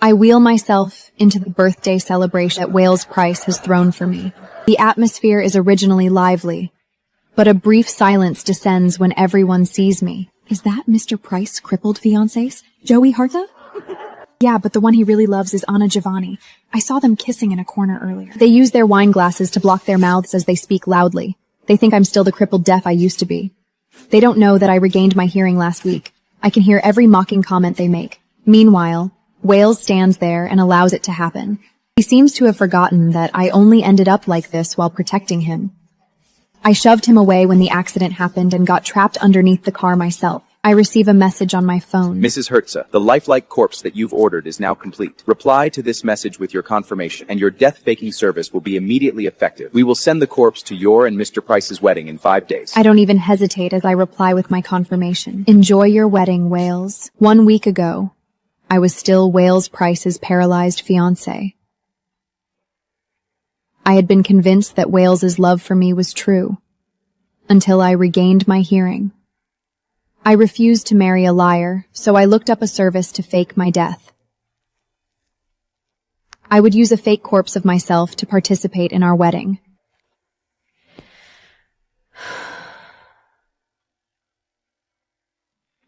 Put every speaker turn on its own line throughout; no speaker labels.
I wheel myself into the birthday celebration that Wales Price has thrown for me. The atmosphere is originally lively, but a brief silence descends when everyone sees me.
Is that Mr. Price's crippled fiancés? Joey Hartha? Yeah, but the one he really loves is Anna Giovanni. I saw them kissing in a corner earlier.
They use their wine glasses to block their mouths as they speak loudly. They think I'm still the crippled deaf I used to be. They don't know that I regained my hearing last week. I can hear every mocking comment they make. Meanwhile, Wales stands there and allows it to happen. He seems to have forgotten that I only ended up like this while protecting him. I shoved him away when the accident happened and got trapped underneath the car myself. I receive a message on my phone.
Mrs. Hertza, the lifelike corpse that you've ordered is now complete. Reply to this message with your confirmation, and your death-faking service will be immediately effective. We will send the corpse to your and Mr. Price's wedding in 5 days.
I don't even hesitate as I reply with my confirmation. Enjoy your wedding, Wales. 1 week ago, I was still Wales Price's paralyzed fiancé. I had been convinced that Wales's love for me was true, until I regained my hearing. I refused to marry a liar, so I looked up a service to fake my death. I would use a fake corpse of myself to participate in our wedding.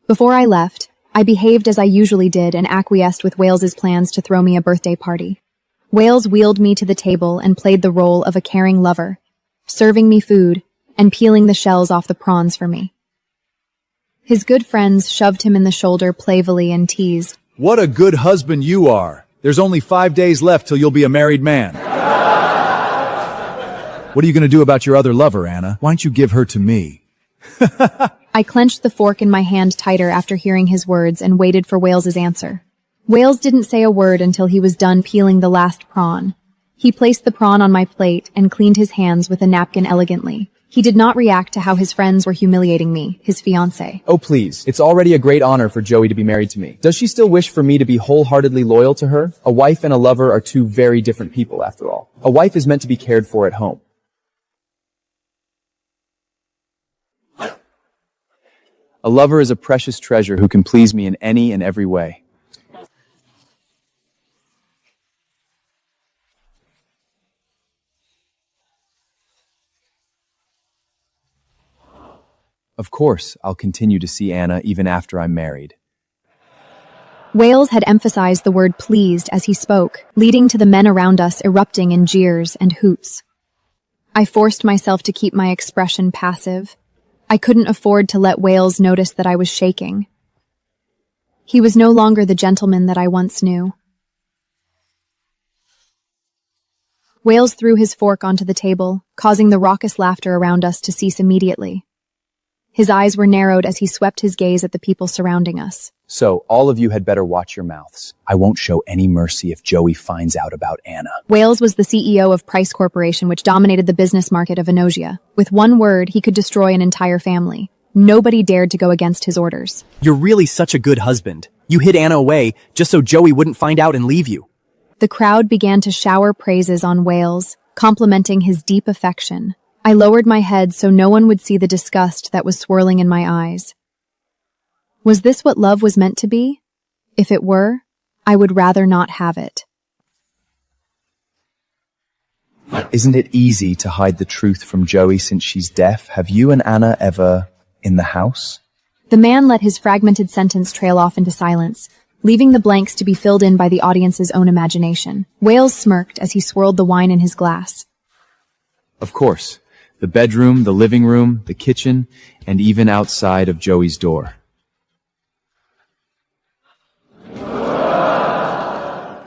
Before I left, I behaved as I usually did and acquiesced with Wales's plans to throw me a birthday party. Wales wheeled me to the table and played the role of a caring lover, serving me food and peeling the shells off the prawns for me. His good friends shoved him in the shoulder playfully and teased.
What a good husband you are. There's only 5 days left till you'll be a married man. What are you going to do about your other lover, Anna? Why don't you give her to me?
I clenched the fork in my hand tighter after hearing his words and waited for Wales's answer. Wales didn't say a word until he was done peeling the last prawn. He placed the prawn on my plate and cleaned his hands with a napkin elegantly. He did not react to how his friends were humiliating me, his fiancé.
Oh, please. It's already a great honor for Joey to be married to me. Does she still wish for me to be wholeheartedly loyal to her? A wife and a lover are two very different people, after all. A wife is meant to be cared for at home. A lover is a precious treasure who can please me in any and every way. Of course, I'll continue to see Anna even after I'm married.
Wales had emphasized the word pleased as he spoke, leading to the men around us erupting in jeers and hoots. I forced myself to keep my expression passive. I couldn't afford to let Wales notice that I was shaking. He was no longer the gentleman that I once knew. Wales threw his fork onto the table, causing the raucous laughter around us to cease immediately. His eyes were narrowed as he swept his gaze at the people surrounding us.
So, all of you had better watch your mouths. I won't show any mercy if Joey finds out about Anna.
Wales was the CEO of Price Corporation, which dominated the business market of Enosia. With one word, he could destroy an entire family. Nobody dared to go against his orders.
You're really such a good husband. You hid Anna away just so Joey wouldn't find out and leave you.
The crowd began to shower praises on Wales, complimenting his deep affection. I lowered my head so no one would see the disgust that was swirling in my eyes. Was this what love was meant to be? If it were, I would rather not have it.
Isn't it easy to hide the truth from Joey since she's deaf? Have you and Anna ever in the house?
The man let his fragmented sentence trail off into silence, leaving the blanks to be filled in by the audience's own imagination. Wales smirked as he swirled the wine in his glass.
Of course. The bedroom, the living room, the kitchen, and even outside of Joey's door.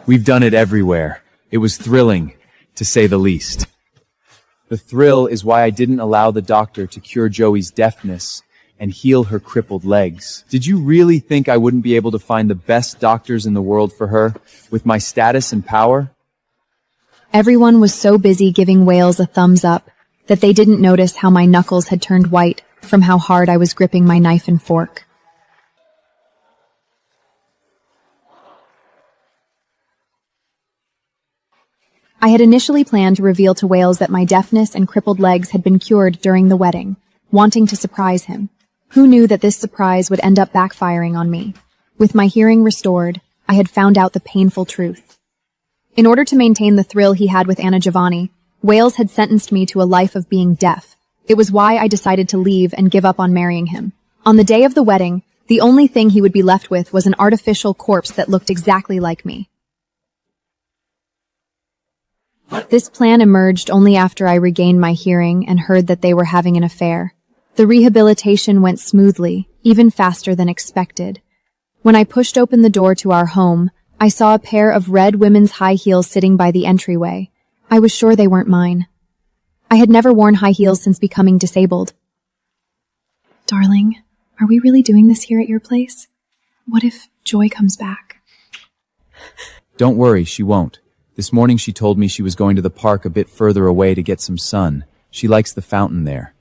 We've done it everywhere. It was thrilling, to say the least. The thrill is why I didn't allow the doctor to cure Joey's deafness and heal her crippled legs. Did you really think I wouldn't be able to find the best doctors in the world for her, with my status and power?
Everyone was so busy giving Wales a thumbs up that they didn't notice how my knuckles had turned white from how hard I was gripping my knife and fork. I had initially planned to reveal to Wales that my deafness and crippled legs had been cured during the wedding, wanting to surprise him. Who knew that this surprise would end up backfiring on me? With my hearing restored, I had found out the painful truth. In order to maintain the thrill he had with Anna Giovanni, Wales had sentenced me to a life of being deaf. It was why I decided to leave and give up on marrying him. On the day of the wedding, the only thing he would be left with was an artificial corpse that looked exactly like me. This plan emerged only after I regained my hearing and heard that they were having an affair. The rehabilitation went smoothly, even faster than expected. When I pushed open the door to our home, I saw a pair of red women's high heels sitting by the entryway. I was sure they weren't mine. I had never worn high heels since becoming disabled.
Darling, are we really doing this here at your place? What if Joy comes back?
Don't worry, she won't. This morning she told me she was going to the park a bit further away to get some sun. She likes the fountain there.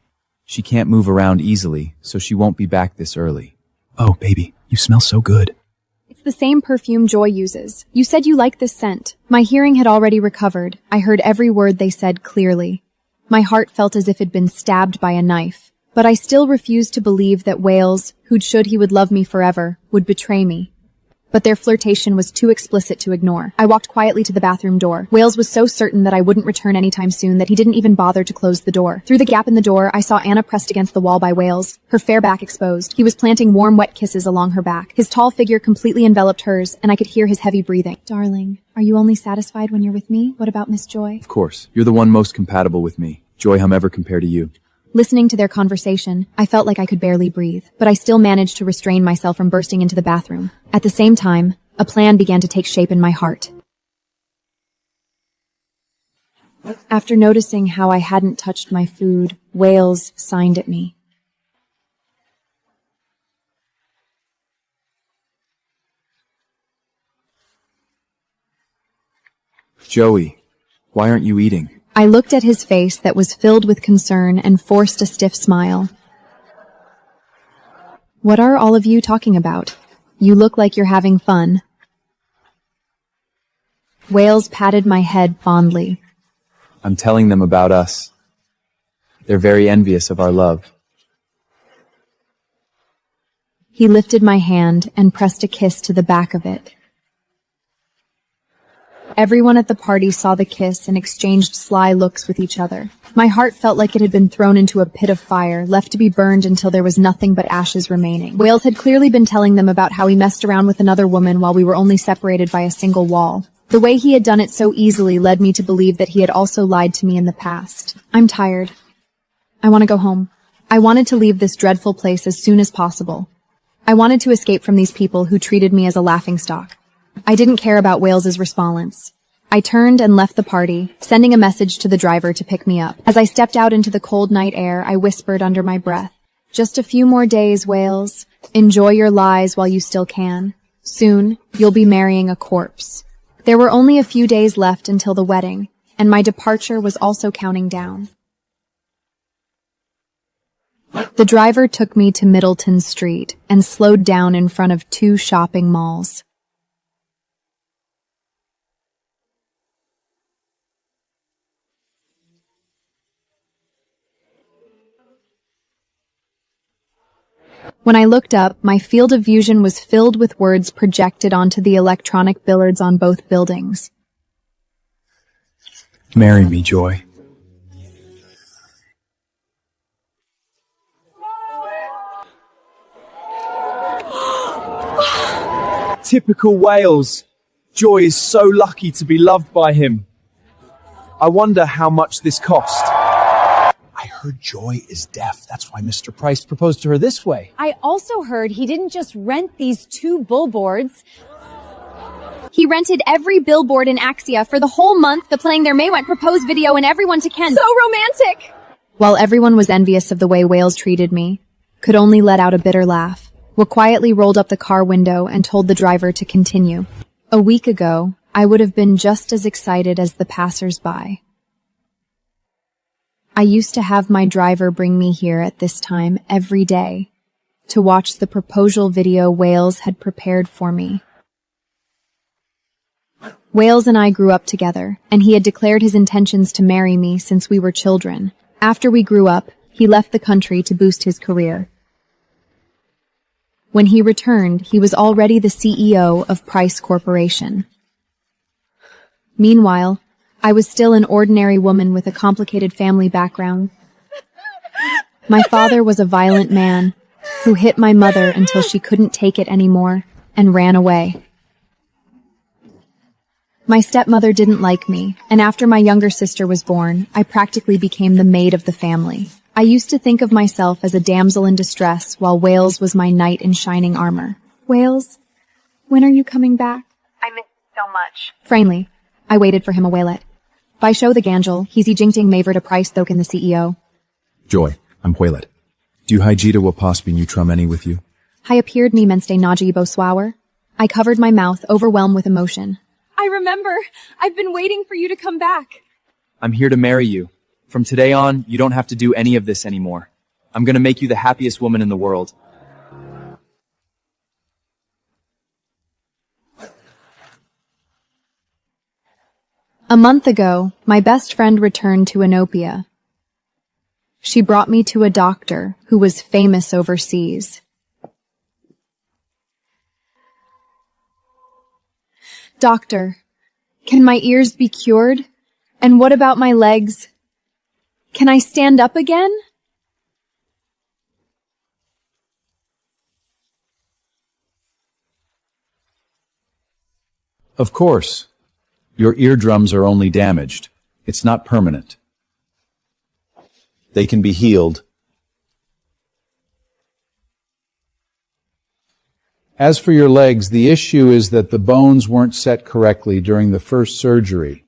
She can't move around easily, so she won't be back this early.
Oh, baby, you smell so good.
It's the same perfume Joy uses. You said you liked this scent. My hearing had already recovered. I heard every word they said clearly. My heart felt as if it'd been stabbed by a knife. But I still refused to believe that Wales, who'd should he would love me forever, would betray me. But their flirtation was too explicit to ignore. I walked quietly to the bathroom door. Wales was so certain that I wouldn't return anytime soon that he didn't even bother to close the door. Through the gap in the door, I saw Anna pressed against the wall by Wales, her fair back exposed. He was planting warm, wet kisses along her back. His tall figure completely enveloped hers, and I could hear his heavy breathing.
Darling, are you only satisfied when you're with me? What about Miss Joy?
Of course, you're the one most compatible with me. Joy, hum ever compare to you.
Listening to their conversation, I felt like I could barely breathe, but I still managed to restrain myself from bursting into the bathroom. At the same time, a plan began to take shape in my heart. After noticing how I hadn't touched my food, Wales signed at me.
Joey, why aren't you eating?
I looked at his face that was filled with concern and forced a stiff smile. What are all of you talking about? You look like you're having fun. Wales patted my head fondly.
I'm telling them about us. They're very envious of our love.
He lifted my hand and pressed a kiss to the back of it. Everyone at the party saw the kiss and exchanged sly looks with each other. My heart felt like it had been thrown into a pit of fire, left to be burned until there was nothing but ashes remaining. Wales had clearly been telling them about how he messed around with another woman while we were only separated by a single wall. The way he had done it so easily led me to believe that he had also lied to me in the past. I'm tired. I want to go home. I wanted to leave this dreadful place as soon as possible. I wanted to escape from these people who treated me as a laughingstock. I didn't care about Wales's response. I turned and left the party, sending a message to the driver to pick me up. As I stepped out into the cold night air, I whispered under my breath, "Just a few more days, Wales. Enjoy your lies while you still can. Soon, you'll be marrying a corpse." There were only a few days left until the wedding, and my departure was also counting down. The driver took me to Middleton Street and slowed down in front of 2 shopping malls. When I looked up, my field of vision was filled with words projected onto the electronic billboards on both buildings.
Marry me, Joy.
Typical Wales. Joy is so lucky to be loved by him. I wonder how much this cost.
I heard Joy is deaf. That's why Mr. Price proposed to her this way.
I also heard he didn't just rent these 2 billboards.
He rented every billboard in Axia for the whole month, the playing their May went propose video and everyone to Ken.
So romantic!
While everyone was envious of the way Wales treated me, could only let out a bitter laugh, we quietly rolled up the car window and told the driver to continue. A week ago, I would have been just as excited as the passers-by. I used to have my driver bring me here at this time every day to watch the proposal video Wales had prepared for me. Wales and I grew up together, and he had declared his intentions to marry me since we were children. After we grew up, he left the country to boost his career. When he returned, he was already the CEO of Price Corporation. Meanwhile, I was still an ordinary woman with a complicated family background. My father was a violent man who hit my mother until she couldn't take it anymore and ran away. My stepmother didn't like me, and after my younger sister was born, I practically became the maid of the family. I used to think of myself as a damsel in distress, while Wales was my knight in shining armor.
Wales, when are you coming back?
I miss you so much. Frankly, I waited for him a waylet. By show the Ganjel, he's jingting Maver to Price Thoken the CEO.
Joy, I'm Huelet. Do you hijita wapospi nutrameni with you?
I appeared me menste najibo swawer. I covered my mouth, overwhelmed with emotion.
I remember. I've been waiting for you to come back.
I'm here to marry you. From today on, you don't have to do any of this anymore. I'm gonna make you the happiest woman in the world.
A month ago, my best friend returned to Inopia. She brought me to a doctor who was famous overseas. Doctor, can my ears be cured? And what about my legs? Can I stand up again?
Of course. Your eardrums are only damaged. It's not permanent. They can be healed. As for your legs, the issue is that the bones weren't set correctly during the first surgery.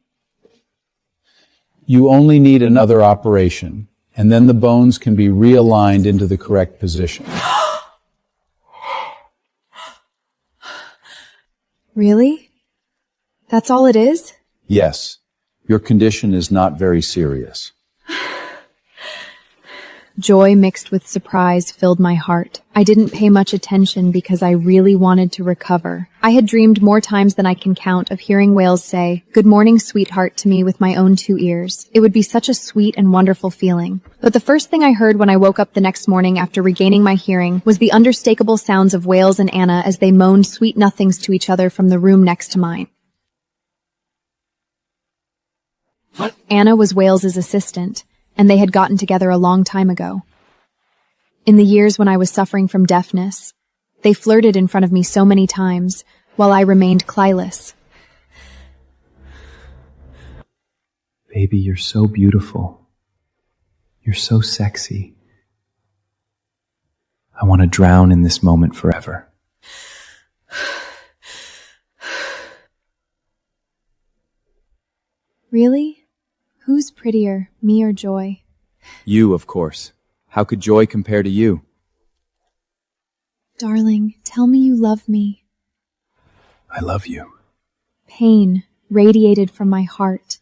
You only need another operation, and then the bones can be realigned into the correct position.
Really? That's all it is?
Yes, your condition is not very serious.
Joy mixed with surprise filled my heart. I didn't pay much attention because I really wanted to recover. I had dreamed more times than I can count of hearing Wales say, "Good morning, sweetheart," to me with my own 2 ears. It would be such a sweet and wonderful feeling. But the first thing I heard when I woke up the next morning after regaining my hearing was the unmistakable sounds of Wales and Anna as they moaned sweet nothings to each other from the room next to mine. Anna was Wales's assistant, and they had gotten together a long time ago. In the years when I was suffering from deafness, they flirted in front of me so many times, while I remained clueless.
Baby, you're so beautiful. You're so sexy. I want to drown in this moment forever.
Really? Who's prettier, me or Joy?
You, of course. How could Joy compare to you?
Darling, tell me you love me.
I love you.
Pain radiated from my heart,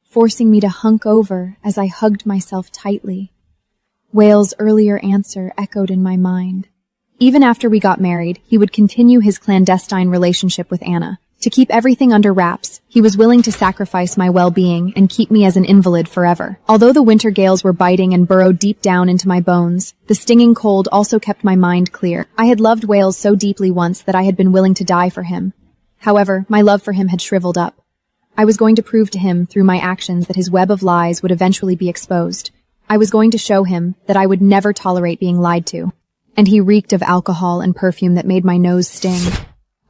forcing me to hunk over as I hugged myself tightly. Wales' earlier answer echoed in my mind. Even after we got married, he would continue his clandestine relationship with Anna. To keep everything under wraps, he was willing to sacrifice my well-being and keep me as an invalid forever. Although the winter gales were biting and burrowed deep down into my bones, the stinging cold also kept my mind clear. I had loved Wales so deeply once that I had been willing to die for him. However, my love for him had shriveled up. I was going to prove to him through my actions that his web of lies would eventually be exposed. I was going to show him that I would never tolerate being lied to. And he reeked of alcohol and perfume that made my nose sting.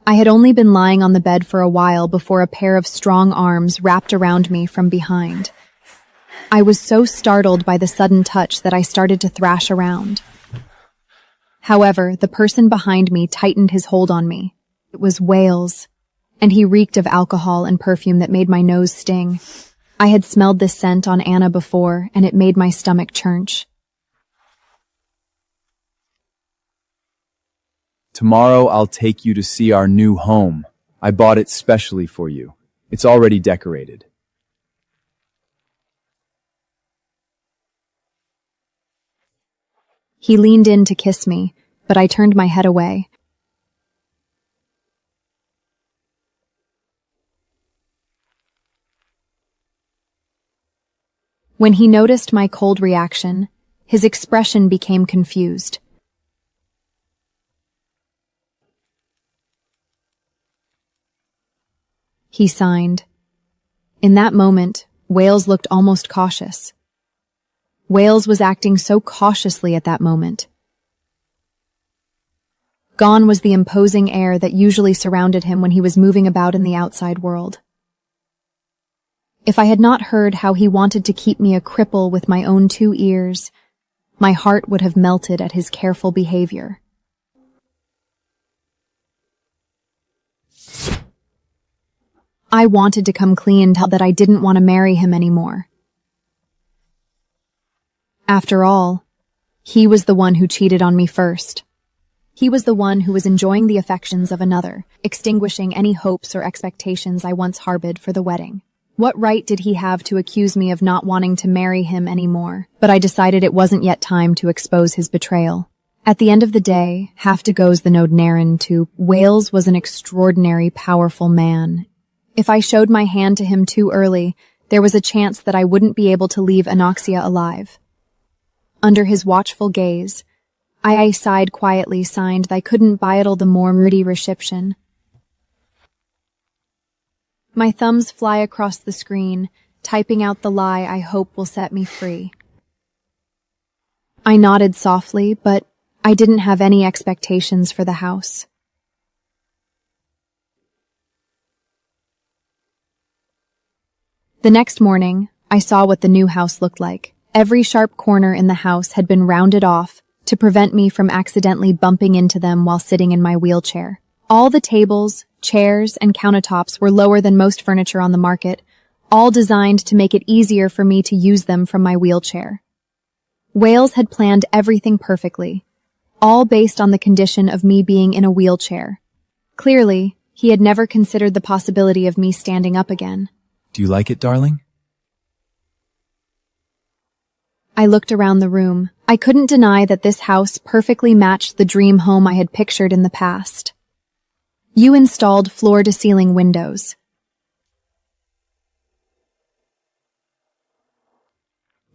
I had only been lying on the bed for a while before a pair of strong arms wrapped around me from behind. I was so startled by the sudden touch that I started to thrash around. However, the person behind me tightened his hold on me. It was Wales, and he reeked of alcohol and perfume that made my nose sting. I had smelled this scent on Anna before, and it made my stomach church.
Tomorrow I'll take you to see our new home. I bought it specially for you. It's already decorated.
He leaned in to kiss me, but I turned my head away. When he noticed my cold reaction, his expression became confused. he signed. In that moment, Wales looked almost cautious. Wales was acting so cautiously at that moment. Gone was the imposing air that usually surrounded him when he was moving about in the outside world. If I had not heard how he wanted to keep me a cripple with my own 2 ears, my heart would have melted at his careful behavior. I wanted to come clean tell that I didn't want to marry him anymore. After all, he was the one who cheated on me first. He was the one who was enjoying the affections of another, extinguishing any hopes or expectations I once harbored for the wedding. What right did he have to accuse me of not wanting to marry him anymore? But I decided it wasn't yet time to expose his betrayal. At the end of the day, half goes the node Naren to Wales was an extraordinary, powerful man. If I showed my hand to him too early, there was a chance that I wouldn't be able to leave Anoxia alive. Under his watchful gaze, I sighed quietly, signed that I couldn't bidle the more moody reception. My thumbs fly across the screen, typing out the lie I hope will set me free. I nodded softly, but I didn't have any expectations for the house. The next morning, I saw what the new house looked like. Every sharp corner in the house had been rounded off to prevent me from accidentally bumping into them while sitting in my wheelchair. All the tables, chairs, and countertops were lower than most furniture on the market, all designed to make it easier for me to use them from my wheelchair. Wales had planned everything perfectly, all based on the condition of me being in a wheelchair. Clearly, he had never considered the possibility of me standing up again.
Do you like it, darling?
I looked around the room. I couldn't deny that this house perfectly matched the dream home I had pictured in the past. You installed floor-to-ceiling windows.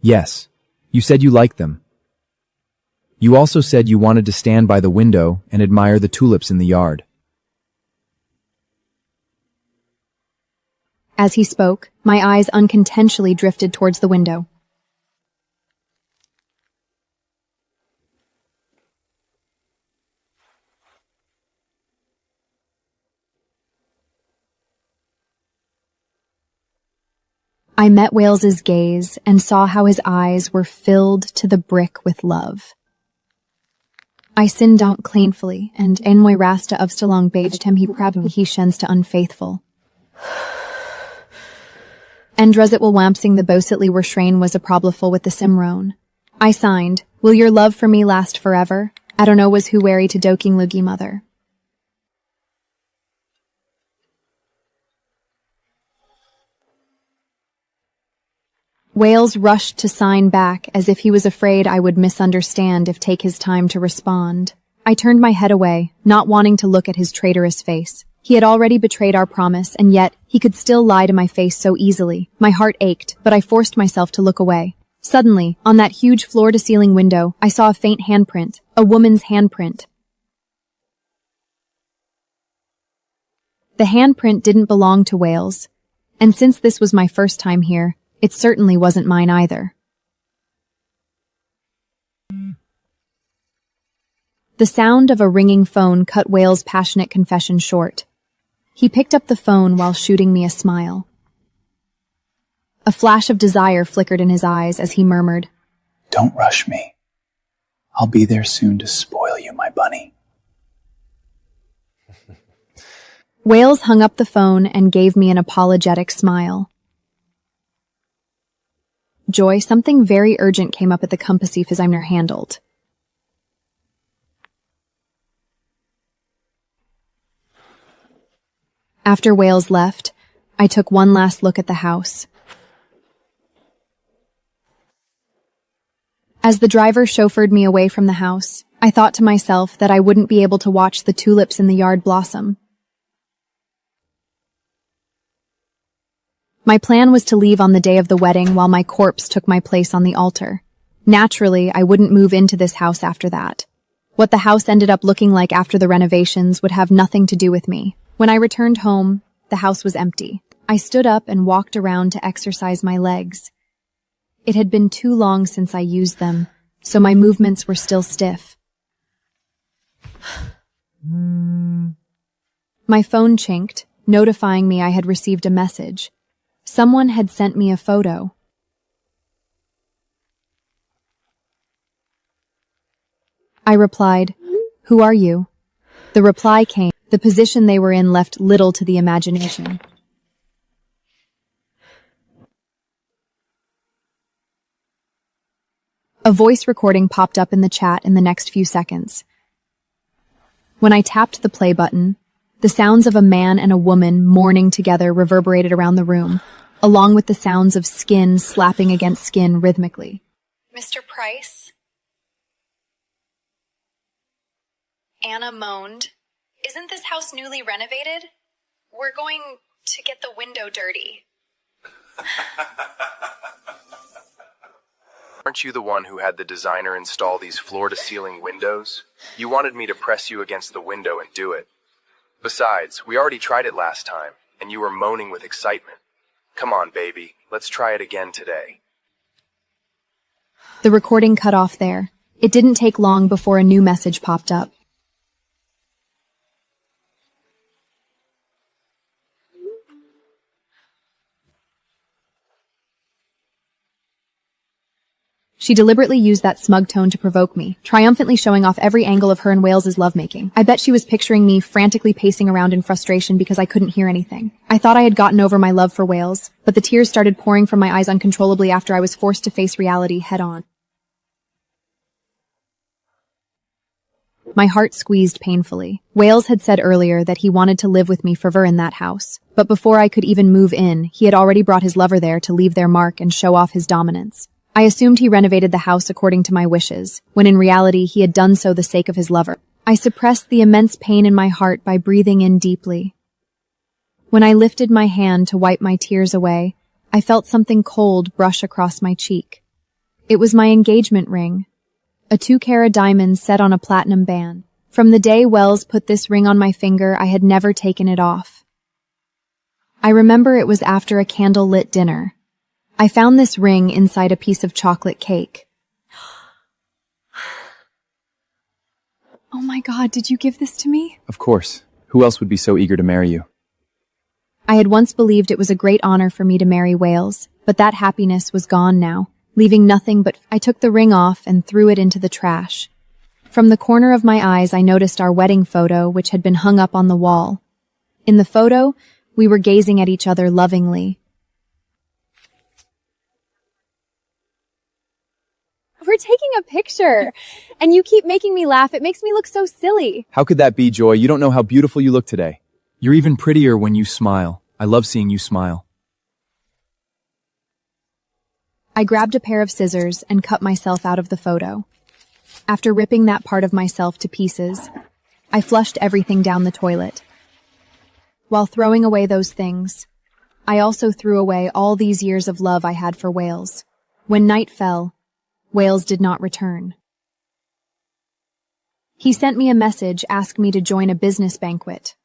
Yes. You said you liked them. You also said you wanted to stand by the window and admire the tulips in the yard.
As he spoke, my eyes uncontentiously drifted towards the window. I met Wales's gaze and saw how his eyes were filled to the brick with love. I sinned out cleanfully, and enmoy rasta of stalong baged him he prabhu he shens to unfaithful. Endras it will wampsing the bositly were shrain was a probleful with the simrone. I signed, will your love for me last forever? I don't know was who wary to doking lugi mother. Wales rushed to sign back as if he was afraid I would misunderstand if take his time to respond. I turned my head away, not wanting to look at his traitorous face. He had already betrayed our promise, and yet he could still lie to my face so easily. My heart ached, but I forced myself to look away. Suddenly, on that huge floor-to-ceiling window, I saw a faint handprint, a woman's handprint. The handprint didn't belong to Wales, and since this was my first time here, it certainly wasn't mine either. The sound of a ringing phone cut Wales' passionate confession short. He picked up the phone while shooting me a smile. A flash of desire flickered in his eyes as he murmured,
Don't rush me. I'll be there soon to spoil you, my bunny.
Wales hung up the phone and gave me an apologetic smile. Joy, something very urgent came up at the compass as I'm handled. After Wales left, I took one last look at the house. As the driver chauffeured me away from the house, I thought to myself that I wouldn't be able to watch the tulips in the yard blossom. My plan was to leave on the day of the wedding while my corpse took my place on the altar. Naturally, I wouldn't move into this house after that. What the house ended up looking like after the renovations would have nothing to do with me. When I returned home, the the house was empty. I stood up and walked around to exercise my legs. It had been too long since I used them, so my movements were still stiff. My phone chinked, notifying me I had received a message. Someone had sent me a photo. I replied, "Who are you?" The reply came. The position they were in left little to the imagination. A voice recording popped up in the chat in the next few seconds. When I tapped the play button, the sounds of a man and a woman mourning together reverberated around the room, along with the sounds of skin slapping against skin rhythmically.
Mr. Price? Anna moaned. Isn't this house newly renovated? We're going to get the window dirty.
Aren't you the one who had the designer install these floor-to-ceiling windows? You wanted me to press you against the window and do it. Besides, we already tried it last time, and you were moaning with excitement. Come on, baby, let's try it again today.
The recording cut off there. It didn't take long before a new message popped up. She deliberately used that smug tone to provoke me, triumphantly showing off every angle of her and Wales's lovemaking. I bet she was picturing me frantically pacing around in frustration because I couldn't hear anything. I thought I had gotten over my love for Wales, but the tears started pouring from my eyes uncontrollably after I was forced to face reality head-on. My heart squeezed painfully. Wales had said earlier that he wanted to live with me forever in that house, but before I could even move in, he had already brought his lover there to leave their mark and show off his dominance. I assumed he renovated the house according to my wishes, when in reality he had done so the sake of his lover. I suppressed the immense pain in my heart by breathing in deeply. When I lifted my hand to wipe my tears away, I felt something cold brush across my cheek. It was my engagement ring, a 2-carat diamond set on a platinum band. From the day Wells put this ring on my finger, I had never taken it off. I remember it was after a candle-lit dinner. I found this ring inside a piece of chocolate cake.
Oh my God, did you give this to me?
Of course. Who else would be so eager to marry you?
I had once believed it was a great honor for me to marry Wales, but that happiness was gone now, leaving nothing but I took the ring off and threw it into the trash. From the corner of my eyes, I noticed our wedding photo, which had been hung up on the wall. In the photo, we were gazing at each other lovingly.
We're taking a picture, and you keep making me laugh. It makes me look so silly.
How could that be, Joy? You don't know how beautiful you look today. You're even prettier when you smile. I love seeing you smile.
I grabbed a pair of scissors and cut myself out of the photo. After ripping that part of myself to pieces, I flushed everything down the toilet. While throwing away those things, I also threw away all these years of love I had for Wales. When night fell, Wales did not return. He sent me a message asking me to join a business banquet.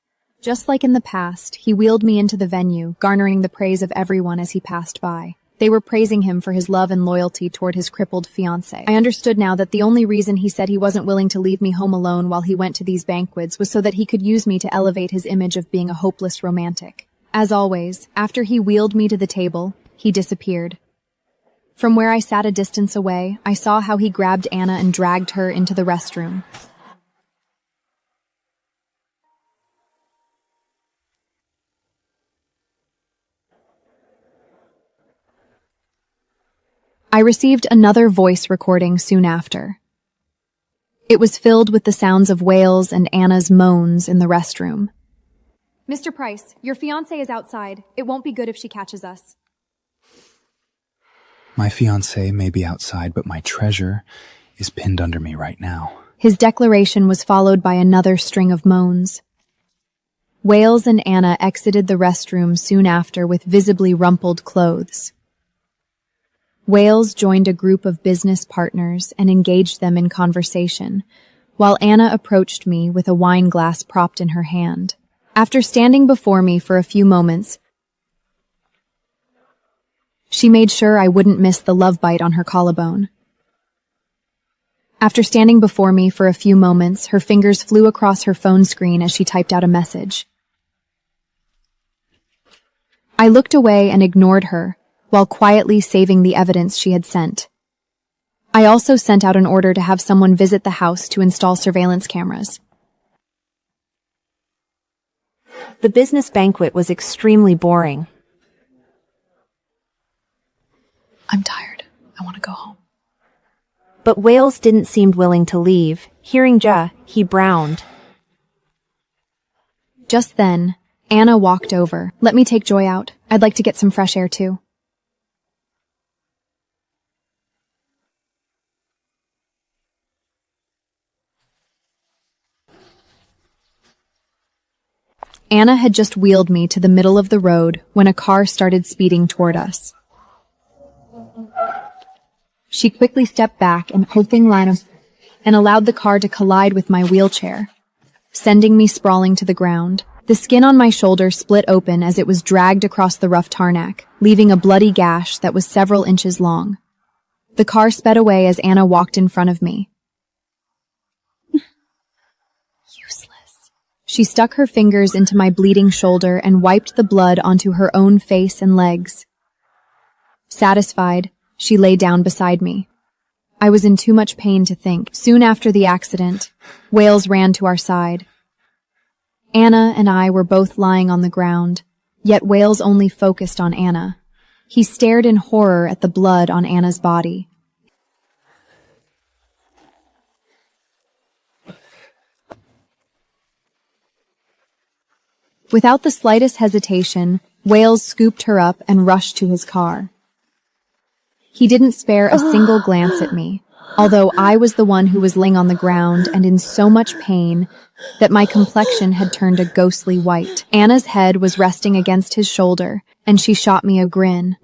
Just like in the past, he wheeled me into the venue, garnering the praise of everyone as he passed by. They were praising him for his love and loyalty toward his crippled fiancée. I understood now that the only reason he said he wasn't willing to leave me home alone while he went to these banquets was so that he could use me to elevate his image of being a hopeless romantic. As always, after he wheeled me to the table, he disappeared. From where I sat a distance away, I saw how he grabbed Anna and dragged her into the restroom. I received another voice recording soon after. It was filled with the sounds of Wales and Anna's moans in the restroom.
Mr. Price, your fiancé is outside. It won't be good if she catches us.
My fiancé may be outside, but my treasure is pinned under me right now.
His declaration was followed by another string of moans. Wales and Anna exited the restroom soon after with visibly rumpled clothes. Wales joined a group of business partners and engaged them in conversation, while Anna approached me with a wine glass propped in her hand. After standing before me for a few moments, she made sure I wouldn't miss the love bite on her collarbone. After standing before me for a few moments, her fingers flew across her phone screen as she typed out a message. I looked away and ignored her, while quietly saving the evidence she had sent. I also sent out an order to have someone visit the house to install surveillance cameras.
The business banquet was extremely boring.
I'm tired. I want to go home.
But Wales didn't seem willing to leave. Hearing he browned.
Just then, Anna walked over. Let me take Joy out. I'd like to get some fresh air too. Anna had just wheeled me to the middle of the road when a car started speeding toward us. She quickly stepped back and allowed the car to collide with my wheelchair, sending me sprawling to the ground. The skin on my shoulder split open as it was dragged across the rough tarmac, leaving a bloody gash that was several inches long. The car sped away as Anna walked in front of me. Useless. She stuck her fingers into my bleeding shoulder and wiped the blood onto her own face and legs. Satisfied, she lay down beside me. I was in too much pain to think. Soon after the accident, Wales ran to our side. Anna and I were both lying on the ground, yet Wales only focused on Anna. He stared in horror at the blood on Anna's body. Without the slightest hesitation, Wales scooped her up and rushed to his car. He didn't spare a single glance at me, although I was the one who was laying on the ground and in so much pain that my complexion had turned a ghostly white. Anna's head was resting against his shoulder, and she shot me a grin.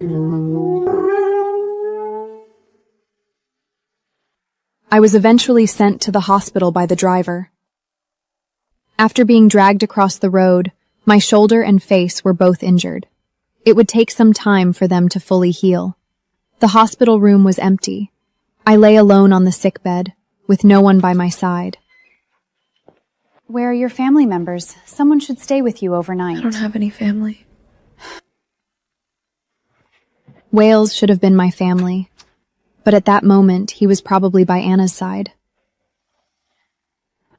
I was eventually sent to the hospital by the driver. After being dragged across the road, my shoulder and face were both injured. It would take some time for them to fully heal. The hospital room was empty. I lay alone on the sick bed, with no one by my side.
Where are your family members? Someone should stay with you overnight.
I don't have any family.
Wales should have been my family, but at that moment, he was probably by Anna's side.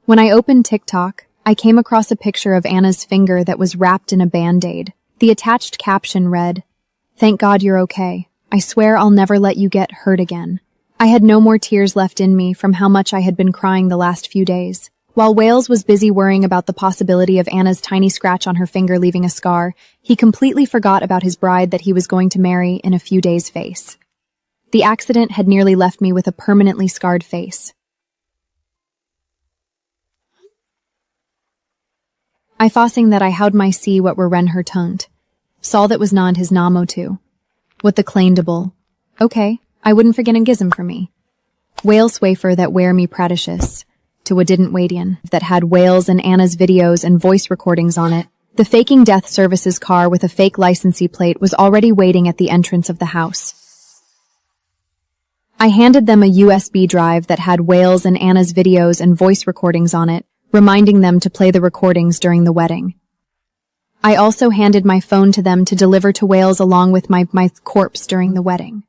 When I opened TikTok, I came across a picture of Anna's finger that was wrapped in a Band-Aid. The attached caption read, "Thank God you're okay. I swear I'll never let you get hurt again." I had no more tears left in me from how much I had been crying the last few days. While Wales was busy worrying about the possibility of Anna's tiny scratch on her finger leaving a scar, he completely forgot about his bride that he was going to marry in a few days' face. The accident had nearly left me with a permanently scarred face. I fasing that I howd my see what were ren her tunt. Saw that was not his namo too. What the claimable. Okay, I wouldn't forget an gism for me. Wales wafer that wear me praticious. To what didn't wait in. That had Wales and Anna's videos and voice recordings on it. The faking death services car with a fake licensee plate was already waiting at the entrance of the house. I handed them a USB drive that had Wales and Anna's videos and voice recordings on it, reminding them to play the recordings during the wedding. I also handed my phone to them to deliver to Wales along with my corpse during the wedding.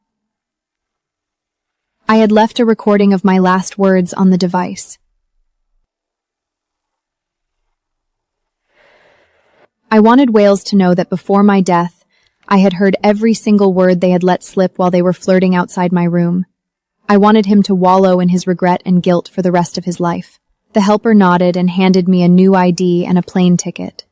I had left a recording of my last words on the device. I wanted Wales to know that before my death, I had heard every single word they had let slip while they were flirting outside my room. I wanted him to wallow in his regret and guilt for the rest of his life. The helper nodded and handed me a new ID and a plane ticket.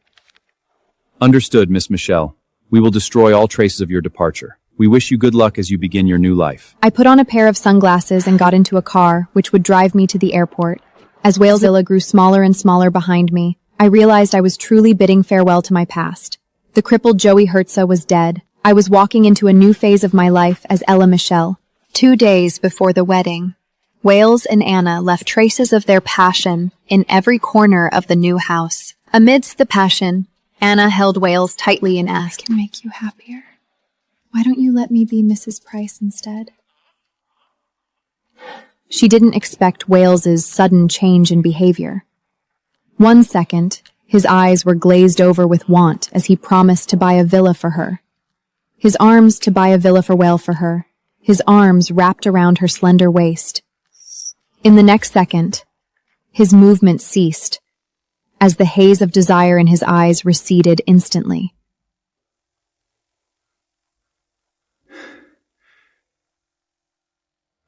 Understood, Miss Michelle. We will destroy all traces of your departure. We wish you good luck as you begin your new life.
I put on a pair of sunglasses and got into a car, which would drive me to the airport. As Walesilla grew smaller and smaller behind me, I realized I was truly bidding farewell to my past. The crippled Joey Hertza was dead. I was walking into a new phase of my life as Ella Michelle. 2 days before the wedding, Wales and Anna left traces of their passion in every corner of the new house. Amidst the passion, Anna held Wales tightly and asked,
Can make you happier. Why don't you let me be Mrs. Price instead?
She didn't expect Wales's sudden change in behavior. 1 second, his eyes were glazed over with want as he promised to buy a villa for her. His arms to buy a villa for Wale for her, his arms wrapped around her slender waist. In the next second, his movement ceased, as the haze of desire in his eyes receded instantly.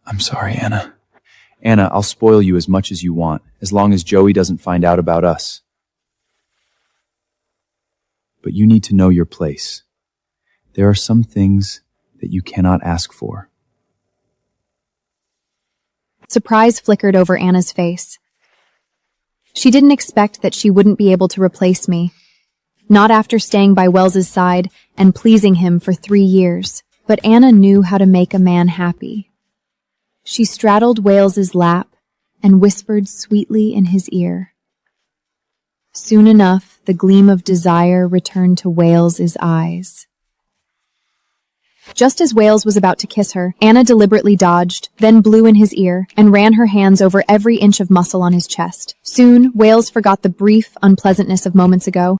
I'm sorry, Anna.
Anna, I'll spoil you as much as you want, as long as Joey doesn't find out about us. But you need to know your place. There are some things that you cannot ask for.
Surprise flickered over Anna's face. She didn't expect that she wouldn't be able to replace me. Not after staying by Wells's side and pleasing him for 3 years. But Anna knew how to make a man happy. She straddled Wales's lap and whispered sweetly in his ear. Soon enough, the gleam of desire returned to Wales's eyes. Just as Wales was about to kiss her, Anna deliberately dodged, then blew in his ear, and ran her hands over every inch of muscle on his chest. Soon, Wales forgot the brief unpleasantness of moments ago.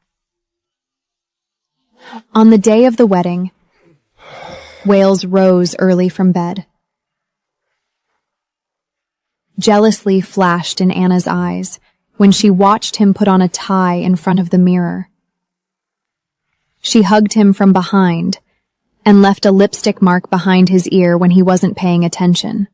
On the day of the wedding, Wales rose early from bed. Jealousy flashed in Anna's eyes when she watched him put on a tie in front of the mirror. She hugged him from behind and left a lipstick mark behind his ear when he wasn't paying attention.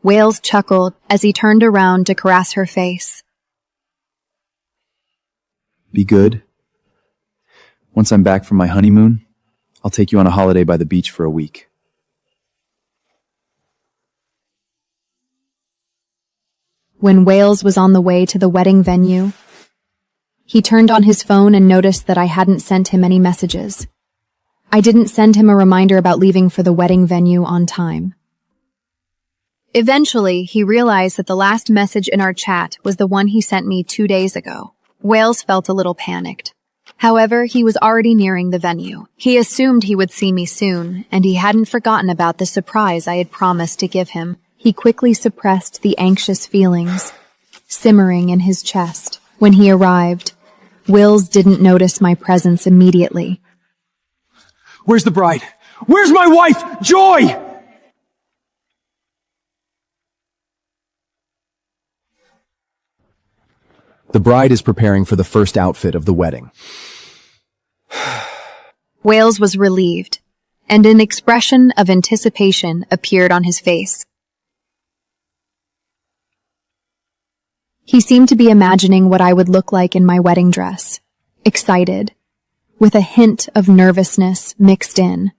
Wales chuckled as he turned around to caress her face.
Be good. Once I'm back from my honeymoon, I'll take you on a holiday by the beach for a week.
When Wales was on the way to the wedding venue, he turned on his phone and noticed that I hadn't sent him any messages. I didn't send him a reminder about leaving for the wedding venue on time. Eventually, he realized that the last message in our chat was the one he sent me 2 days ago. Wales felt a little panicked. However, he was already nearing the venue. He assumed he would see me soon, and he hadn't forgotten about the surprise I had promised to give him. He quickly suppressed the anxious feelings simmering in his chest. When he arrived, Wills didn't notice my presence immediately.
Where's the bride? Where's my wife, Joy?
The bride is preparing for the first outfit of the wedding.
Wales was relieved, and an expression of anticipation appeared on his face. He seemed to be imagining what I would look like in my wedding dress, excited, with a hint of nervousness mixed in.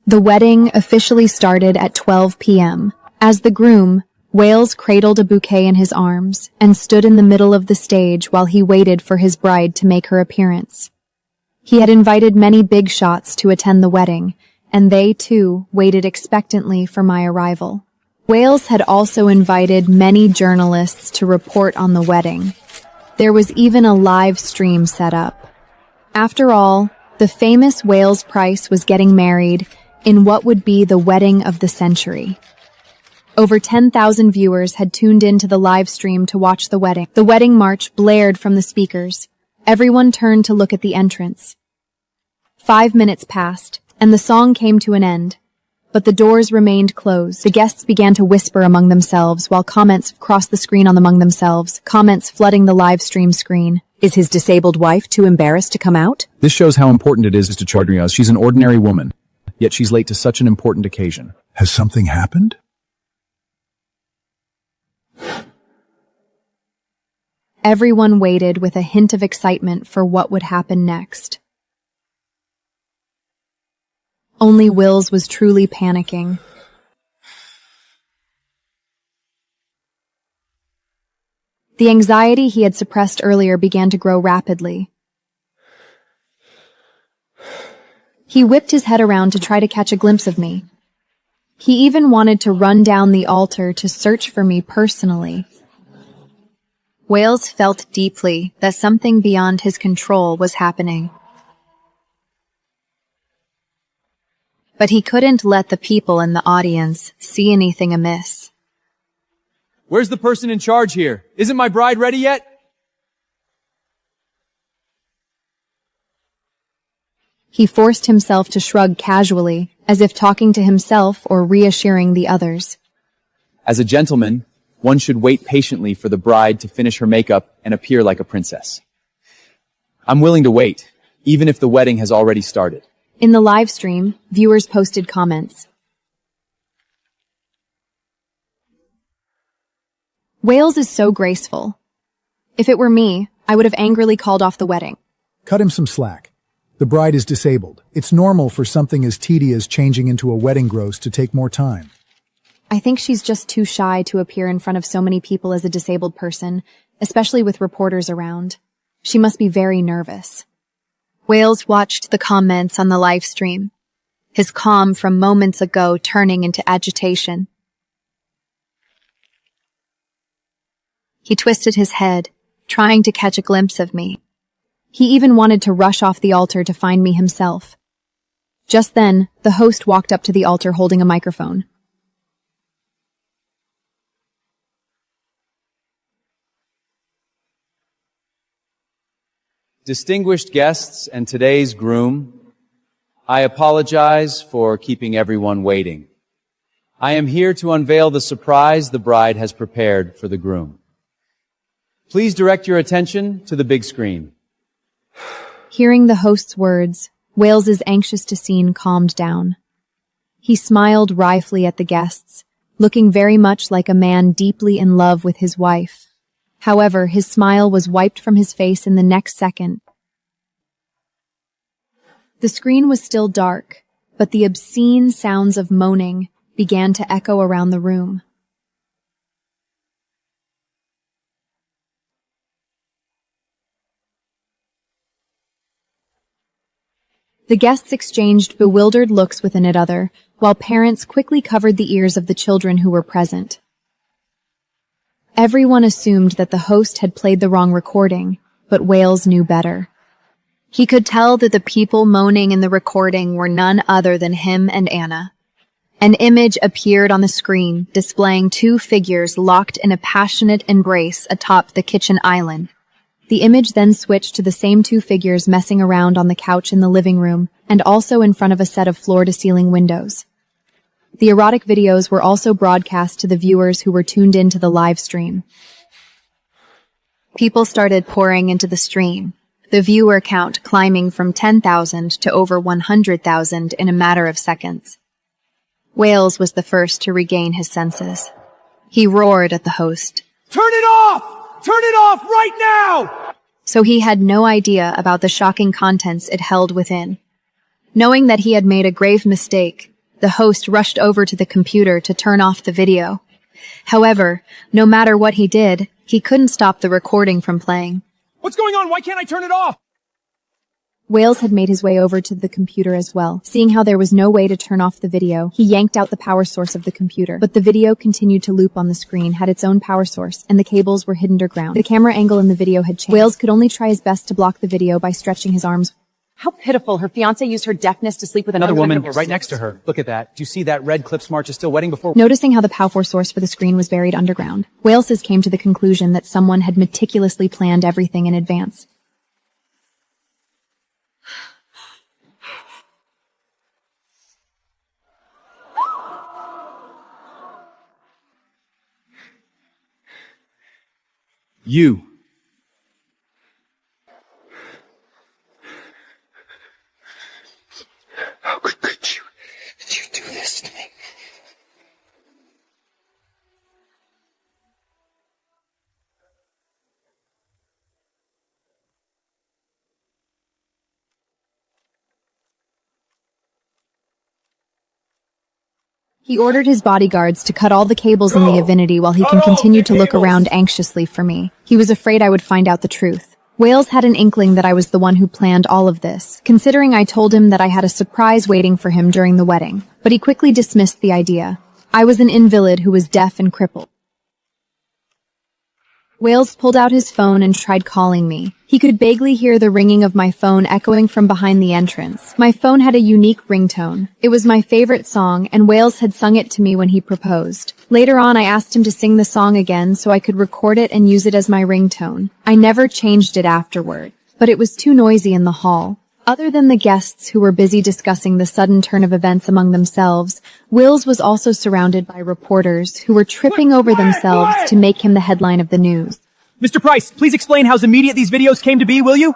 The wedding officially started at 12 p.m. As the groom, Wales cradled a bouquet in his arms and stood in the middle of the stage while he waited for his bride to make her appearance. He had invited many big shots to attend the wedding, and they, too, waited expectantly for my arrival. Wales had also invited many journalists to report on the wedding. There was even a live stream set up. After all, the famous Wales Price was getting married in what would be the wedding of the century. Over 10,000 viewers had tuned in to the live stream to watch the wedding. The wedding march blared from the speakers. Everyone turned to look at the entrance. 5 minutes passed, and the song came to an end. But the doors remained closed. The guests began to whisper among themselves while comments crossed the screen among themselves, comments flooding the live stream screen.
Is his disabled wife too embarrassed to come out?
This shows how important it is to Chardrios. She's an ordinary woman, yet she's late to such an important occasion.
Has something happened?
Everyone waited with a hint of excitement for what would happen next. Only Wills was truly panicking. The anxiety he had suppressed earlier began to grow rapidly. He whipped his head around to try to catch a glimpse of me. He even wanted to run down the altar to search for me personally. Wales felt deeply that something beyond his control was happening. But he couldn't let the people in the audience see anything amiss.
Where's the person in charge here? Isn't my bride ready yet?
He forced himself to shrug casually, as if talking to himself or reassuring the others.
As a gentleman, one should wait patiently for the bride to finish her makeup and appear like a princess. I'm willing to wait, even if the wedding has already started.
In the live stream, viewers posted comments. Wales is so graceful. If it were me, I would have angrily called off the wedding.
Cut him some slack. The bride is disabled. It's normal for something as tedious changing into a wedding gross to take more time.
I think she's just too shy to appear in front of so many people as a disabled person, especially with reporters around. She must be very nervous. Wales watched the comments on the live stream, his calm from moments ago turning into agitation. He twisted his head, trying to catch a glimpse of me. He even wanted to rush off the altar to find me himself. Just then, the host walked up to the altar holding a microphone.
Distinguished guests and today's groom, I apologize for keeping everyone waiting. I am here to unveil the surprise the bride has prepared for the groom. Please direct your attention to the big screen.
Hearing the host's words, Wales's anxious-to-scene calmed down. He smiled wryly at the guests, looking very much like a man deeply in love with his wife. However, his smile was wiped from his face in the next second. The screen was still dark, but the obscene sounds of moaning began to echo around the room. The guests exchanged bewildered looks with one another, while parents quickly covered the ears of the children who were present. Everyone assumed that the host had played the wrong recording, but Wales knew better. He could tell that the people moaning in the recording were none other than him and Anna. An image appeared on the screen, displaying two figures locked in a passionate embrace atop the kitchen island. The image then switched to the same two figures messing around on the couch in the living room, and also in front of a set of floor-to-ceiling windows. The erotic videos were also broadcast to the viewers who were tuned into the live stream. People started pouring into the stream, the viewer count climbing from 10,000 to over 100,000 in a matter of seconds. Wales was the first to regain his senses. He roared at the host.
Turn it off! Turn it off right now!
So he had no idea about the shocking contents it held within. Knowing that he had made a grave mistake, the host rushed over to the computer to turn off the video. However, no matter what he did, he couldn't stop the recording from playing.
What's going on? Why can't I turn it off?
Wales had made his way over to the computer as well. Seeing how there was no way to turn off the video, he yanked out the power source of the computer. But the video continued to loop on the screen, had its own power source, and the cables were hidden underground. The camera angle in the video had changed. Wales could only try his best to block the video by stretching his arms.
How pitiful. Her fiancé used her deafness to sleep with
Another woman right next to her. Look at that. Do you see that red clip smart is still wetting before...
Noticing how the power source for the screen was buried underground, Wales came to the conclusion that someone had meticulously planned everything in advance.
You.
How could you do this to me?
He ordered his bodyguards to cut all the cables in the Avinity while he continued to look around anxiously for me. He was afraid I would find out the truth. Wales had an inkling that I was the one who planned all of this, considering I told him that I had a surprise waiting for him during the wedding, but he quickly dismissed the idea. I was an invalid who was deaf and crippled. Wales pulled out his phone and tried calling me. He could vaguely hear the ringing of my phone echoing from behind the entrance. My phone had a unique ringtone. It was my favorite song, and Wales had sung it to me when he proposed. Later on, I asked him to sing the song again so I could record it and use it as my ringtone. I never changed it afterward, but it was too noisy in the hall. Other than the guests who were busy discussing the sudden turn of events among themselves, Wills was also surrounded by reporters who were tripping over themselves to make him the headline of the news.
Mr. Price, please explain how immediate these videos came to be, will you?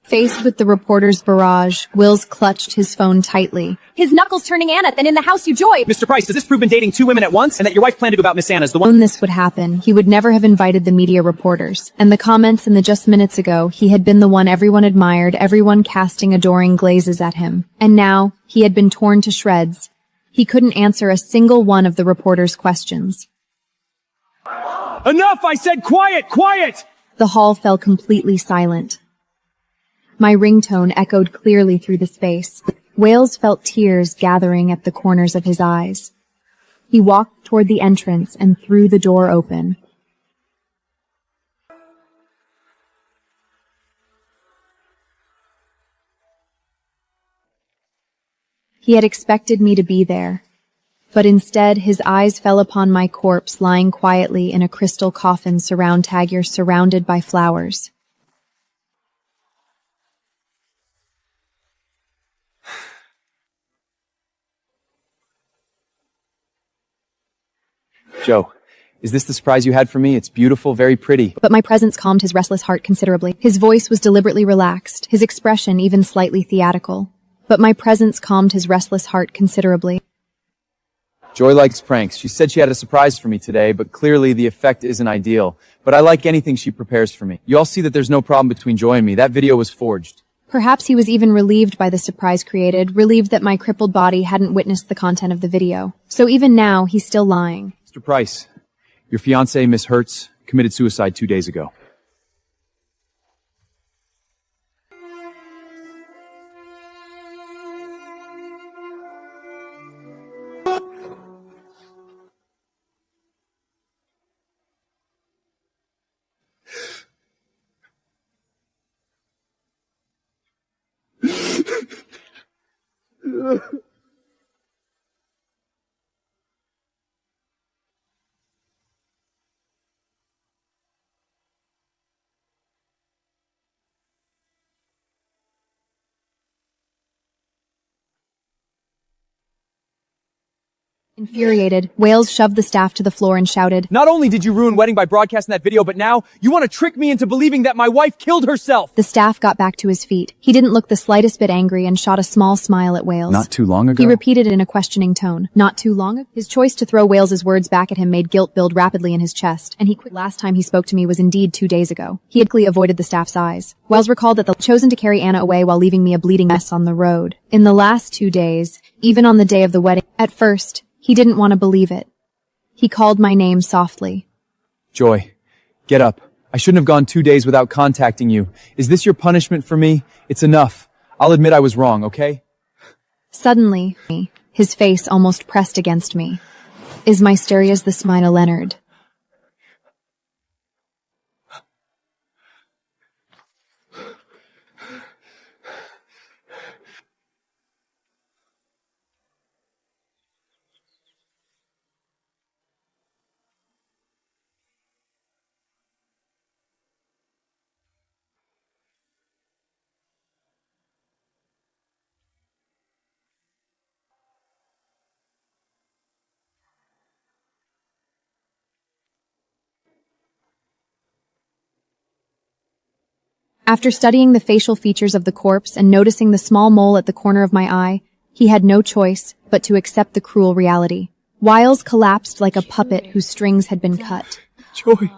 Faced with the reporter's barrage, Wills clutched his phone tightly.
His knuckles turning Anna, then in the house you joy.
Mr. Price, does this prove been dating two women at once, and that your wife planned to go about Miss Anna's the one?
When this would happen, he would never have invited the media reporters. And the comments in the just minutes ago, he had been the one everyone admired, everyone casting adoring glazes at him. And now, he had been torn to shreds. He couldn't answer a single one of the reporter's questions.
Enough! I said quiet! Quiet!
The hall fell completely silent. My ringtone echoed clearly through the space. Wales felt tears gathering at the corners of his eyes. He walked toward the entrance and threw the door open. He had expected me to be there, but instead his eyes fell upon my corpse lying quietly in a crystal coffin surrounded by flowers.
Joe, is this the surprise you had for me? It's beautiful, very pretty.
But my presence calmed his restless heart considerably. His voice was deliberately relaxed, his expression even slightly theatrical. But my presence calmed his restless heart considerably.
Joy likes pranks. She said she had a surprise for me today, but clearly the effect isn't ideal. But I like anything she prepares for me. You all see that there's no problem between Joy and me. That video was forged.
Perhaps he was even relieved by the surprise created, relieved that my crippled body hadn't witnessed the content of the video. So even now, he's still lying.
Mr. Price, your fiancée, Miss Hertz, committed suicide 2 days ago.
Infuriated, Wales shoved the staff to the floor and shouted,
Not only did you ruin wedding by broadcasting that video, but now you want to trick me into believing that my wife killed herself!
The staff got back to his feet. He didn't look the slightest bit angry and shot a small smile at Wales.
Not too long ago?
He repeated it in a questioning tone. Not too long ago? His choice to throw Wales's words back at him made guilt build rapidly in his chest, and last time he spoke to me was indeed 2 days ago. He had quickly avoided the staff's eyes. Wales recalled that they'd chosen to carry Anna away while leaving me a bleeding mess on the road. In the last 2 days, even on the day of the wedding, at first, he didn't want to believe it. He called my name softly.
Joy, get up. I shouldn't have gone 2 days without contacting you. Is this your punishment for me? It's enough. I'll admit I was wrong, okay?
Suddenly, his face almost pressed against me. Is my Mysterious the Smina Leonard? After studying the facial features of the corpse and noticing the small mole at the corner of my eye, he had no choice but to accept the cruel reality. Wiles collapsed like a puppet whose strings had been cut.
Joy,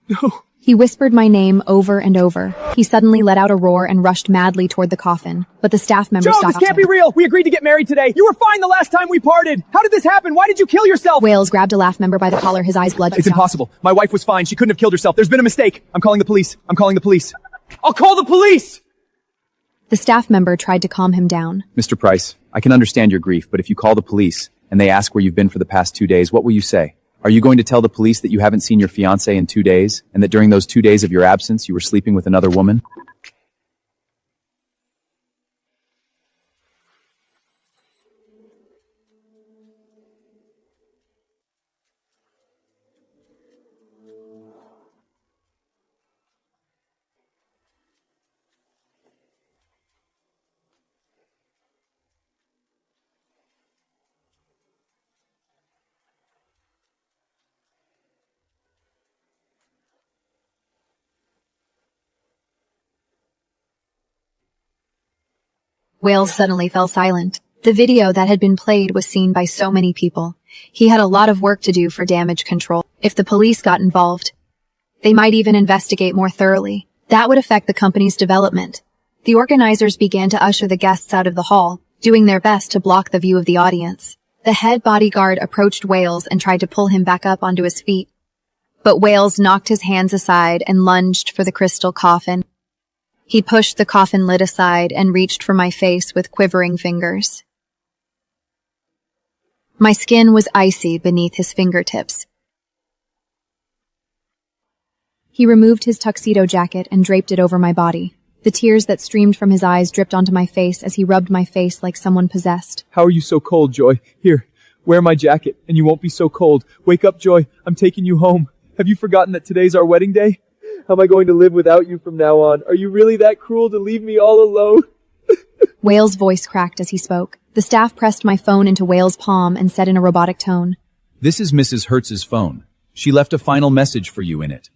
no.
He whispered my name over and over. He suddenly let out a roar and rushed madly toward the coffin, but the staff member
Joe,
stopped
this can't
him.
be real! We agreed to get married today! You were fine the last time we parted! How did this happen? Why did you kill yourself?
Wales grabbed a laugh member by the collar, his eyes bloodshot.
It's impossible. My wife was fine. She couldn't have killed herself. There's been a mistake. I'm calling the police. I'm calling the police. I'll call the police!
The staff member tried to calm him down.
Mr. Price, I can understand your grief, but if you call the police and they ask where you've been for the past 2 days, what will you say? Are you going to tell the police that you haven't seen your fiancé in 2 days and that during those 2 days of your absence you were sleeping with another woman?
Wales suddenly fell silent. The video that had been played was seen by so many people. He had a lot of work to do for damage control. If the police got involved, they might even investigate more thoroughly. That would affect the company's development. The organizers began to usher the guests out of the hall, doing their best to block the view of the audience. The head bodyguard approached Wales and tried to pull him back up onto his feet. But Wales knocked his hands aside and lunged for the crystal coffin. He pushed the coffin lid aside and reached for my face with quivering fingers. My skin was icy beneath his fingertips. He removed his tuxedo jacket and draped it over my body. The tears that streamed from his eyes dripped onto my face as he rubbed my face like someone possessed.
How are you so cold, Joy? Here, wear my jacket, and you won't be so cold. Wake up, Joy. I'm taking you home. Have you forgotten that today's our wedding day? How am I going to live without you from now on? Are you really that cruel to leave me all alone?
Wales' voice cracked as he spoke. The staff pressed my phone into Wales' palm and said in a robotic tone,
This is Mrs. Hertz's phone. She left a final message for you in it.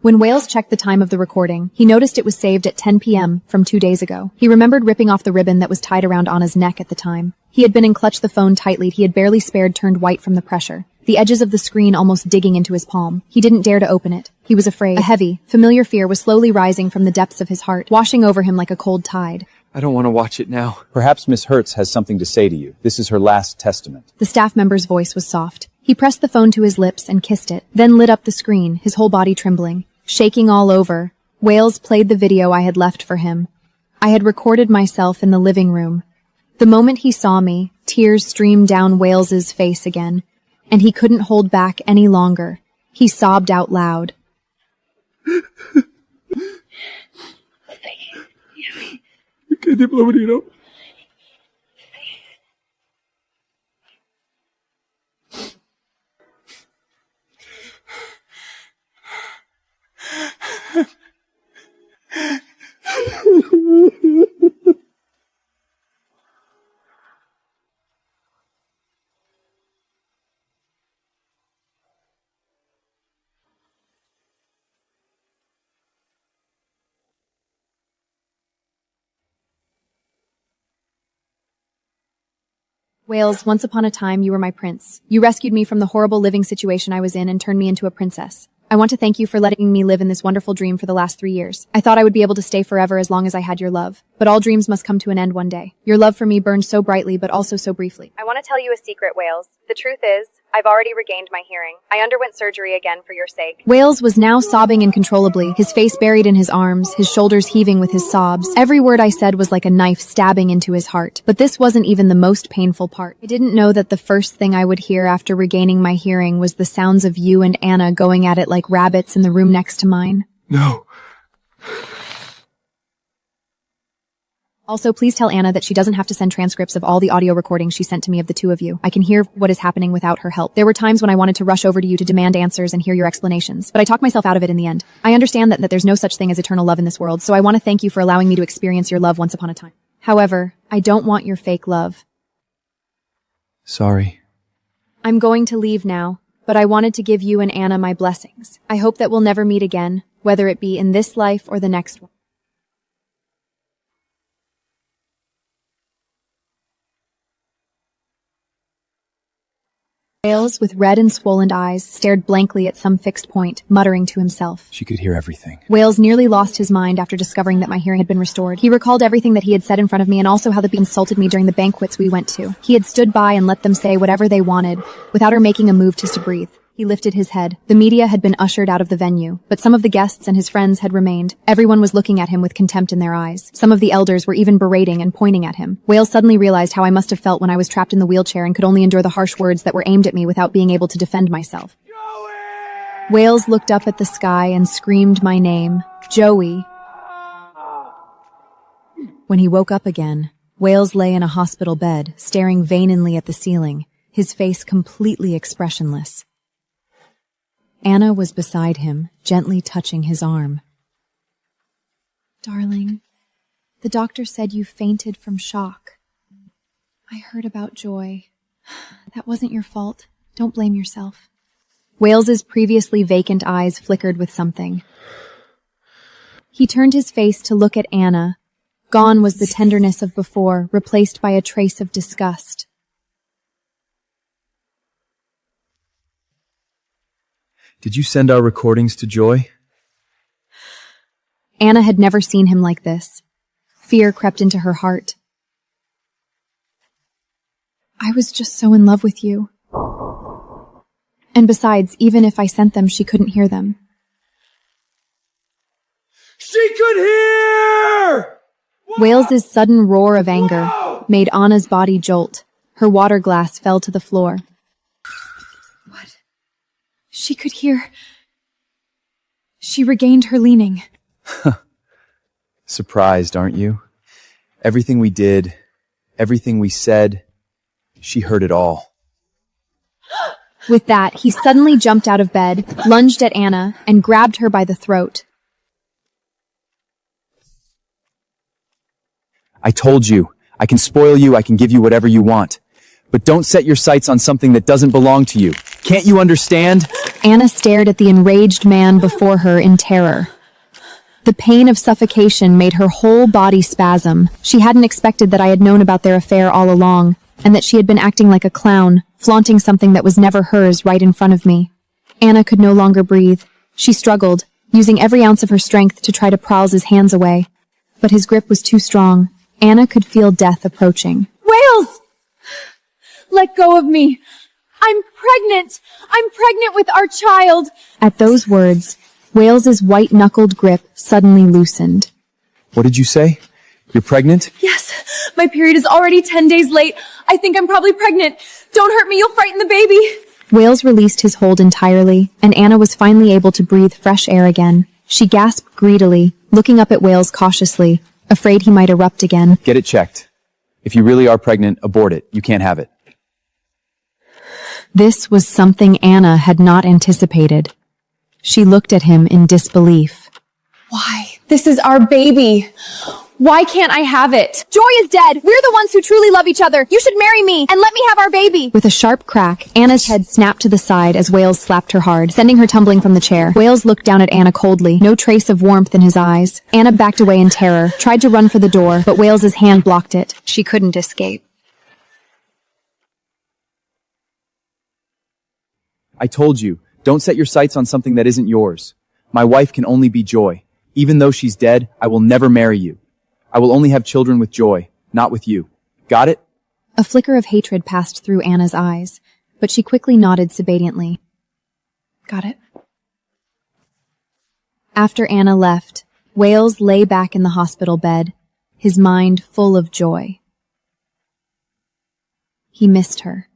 When Wales checked the time of the recording, he noticed it was saved at 10 p.m. from 2 days ago. He remembered ripping off the ribbon that was tied around Anna's neck at the time. He had been and clutched the phone tightly. He had barely spared turned white from the pressure, the edges of the screen almost digging into his palm. He didn't dare to open it. He was afraid. A heavy, familiar fear was slowly rising from the depths of his heart, washing over him like a cold tide.
I don't want to watch it now.
Perhaps Miss Hertz has something to say to you. This is her last testament.
The staff member's voice was soft. He pressed the phone to his lips and kissed it, then lit up the screen, his whole body trembling. Shaking all over, Wales played the video I had left for him. I had recorded myself in the living room. The moment he saw me, tears streamed down Wales's face again, and he couldn't hold back any longer. He sobbed out loud. Wales, once upon a time, you were my prince. You rescued me from the horrible living situation I was in and turned me into a princess. I want to thank you for letting me live in this wonderful dream for the last 3 years. I thought I would be able to stay forever as long as I had your love. But all dreams must come to an end one day. Your love for me burned so brightly, but also so briefly.
I want to tell you a secret, Wales. The truth is, I've already regained my hearing. I underwent surgery again for your sake.
Wales was now sobbing uncontrollably, his face buried in his arms, his shoulders heaving with his sobs. Every word I said was like a knife stabbing into his heart. But this wasn't even the most painful part. I didn't know that the first thing I would hear after regaining my hearing was the sounds of you and Anna going at it like rabbits in the room next to mine.
No.
Also, please tell Anna that she doesn't have to send transcripts of all the audio recordings she sent to me of the two of you. I can hear what is happening without her help. There were times when I wanted to rush over to you to demand answers and hear your explanations, but I talked myself out of it in the end. I understand that there's no such thing as eternal love in this world, so I want to thank you for allowing me to experience your love once upon a time. However, I don't want your fake love.
Sorry.
I'm going to leave now, but I wanted to give you and Anna my blessings. I hope that we'll never meet again, whether it be in this life or the next one. Wales, with red and swollen eyes, stared blankly at some fixed point, muttering to himself.
She could hear everything.
Wales nearly lost his mind after discovering that my hearing had been restored. He recalled everything that he had said in front of me and also how they insulted me during the banquets we went to. He had stood by and let them say whatever they wanted, without her making a move to breathe. He lifted his head. The media had been ushered out of the venue, but some of the guests and his friends had remained. Everyone was looking at him with contempt in their eyes. Some of the elders were even berating and pointing at him. Wales suddenly realized how I must have felt when I was trapped in the wheelchair and could only endure the harsh words that were aimed at me without being able to defend myself. Wales looked up at the sky and screamed my name, Joey. When he woke up again, Wales lay in a hospital bed, staring vainly at the ceiling, his face completely expressionless. Anna was beside him, gently touching his arm. Darling, the doctor said you fainted from shock. I heard about Joy. That wasn't your fault. Don't blame yourself. Wales's previously vacant eyes flickered with something. He turned his face to look at Anna. Gone was the tenderness of before, replaced by a trace of disgust.
Did you send our recordings to Joy?
Anna had never seen him like this. Fear crept into her heart. I was just so in love with you. And besides, even if I sent them, she couldn't hear them.
She could hear!
Wales's sudden roar of anger made Anna's body jolt. Her water glass fell to the floor. She could hear. She regained her leaning.
Surprised, aren't you? Everything we did, everything we said, she heard it all.
With that, he suddenly jumped out of bed, lunged at Anna, and grabbed her by the throat.
I told you, I can spoil you, I can give you whatever you want. But don't set your sights on something that doesn't belong to you. Can't you understand?
Anna stared at the enraged man before her in terror. The pain of suffocation made her whole body spasm. She hadn't expected that I had known about their affair all along, and that she had been acting like a clown, flaunting something that was never hers right in front of me. Anna could no longer breathe. She struggled, using every ounce of her strength to try to prowl his hands away. But his grip was too strong. Anna could feel death approaching.
Wales! Let go of me! I'm pregnant! I'm pregnant with our child!
At those words, Wales's white-knuckled grip suddenly loosened.
What did you say? You're pregnant?
Yes, my period is already 10 days late. I think I'm probably pregnant. Don't hurt me, you'll frighten the baby.
Wales released his hold entirely, and Anna was finally able to breathe fresh air again. She gasped greedily, looking up at Wales cautiously, afraid he might erupt again.
Get it checked. If you really are pregnant, abort it. You can't have it.
This was something Anna had not anticipated. She looked at him in disbelief.
Why? This is our baby. Why can't I have it?
Joy is dead. We're the ones who truly love each other. You should marry me and let me have our baby.
With a sharp crack, Anna's head snapped to the side as Wales slapped her hard, sending her tumbling from the chair. Wales looked down at Anna coldly, no trace of warmth in his eyes. Anna backed away in terror, tried to run for the door, but Wales's hand blocked it. She couldn't escape.
I told you, don't set your sights on something that isn't yours. My wife can only be Joy. Even though she's dead, I will never marry you. I will only have children with Joy, not with you. Got it?
A flicker of hatred passed through Anna's eyes, but she quickly nodded subadiently.
Got it.
After Anna left, Wales lay back in the hospital bed, his mind full of joy. He missed her.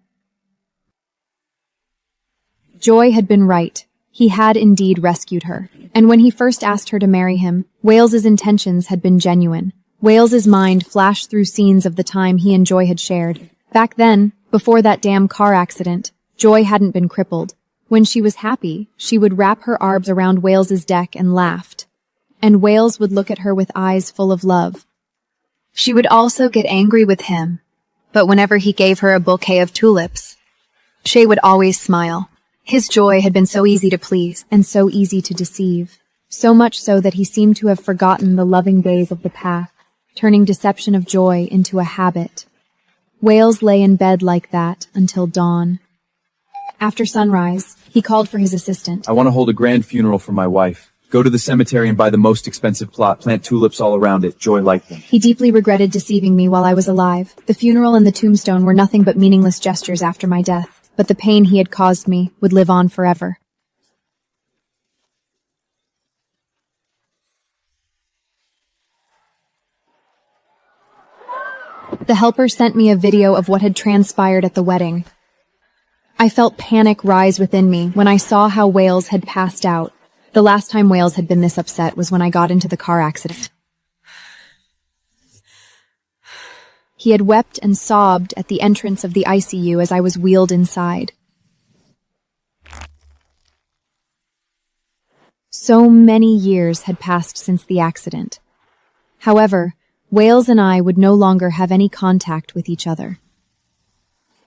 Joy had been right. He had indeed rescued her. And when he first asked her to marry him, Wales's intentions had been genuine. Wales's mind flashed through scenes of the time he and Joy had shared. Back then, before that damn car accident, Joy hadn't been crippled. When she was happy, she would wrap her arms around Wales's neck and laughed. And Wales would look at her with eyes full of love. She would also get angry with him, but whenever he gave her a bouquet of tulips, she would always smile. His joy had been so easy to please and so easy to deceive, so much so that he seemed to have forgotten the loving days of the past, turning deception of joy into a habit. Wales lay in bed like that until dawn. After sunrise, he called for his assistant.
I want to hold a grand funeral for my wife. Go to the cemetery and buy the most expensive plot. Plant tulips all around it. Joy liked them.
He deeply regretted deceiving me while I was alive. The funeral and the tombstone were nothing but meaningless gestures after my death, but the pain he had caused me would live on forever. The helper sent me a video of what had transpired at the wedding. I felt panic rise within me when I saw how Wales had passed out. The last time Wales had been this upset was when I got into the car accident. He had wept and sobbed at the entrance of the ICU as I was wheeled inside. So many years had passed since the accident. However, Wales and I would no longer have any contact with each other.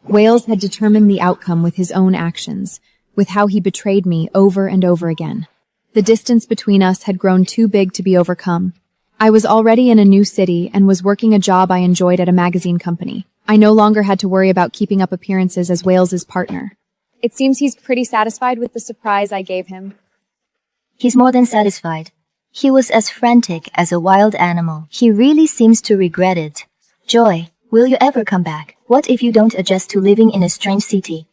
Wales had determined the outcome with his own actions, with how he betrayed me over and over again. The distance between us had grown too big to be overcome. I was already in a new city and was working a job I enjoyed at a magazine company. I no longer had to worry about keeping up appearances as Wales's partner.
It seems he's pretty satisfied with the surprise I gave him.
He's more than satisfied. He was as frantic as a wild animal. He really seems to regret it. Joy, will you ever come back? What if you don't adjust to living in a strange city?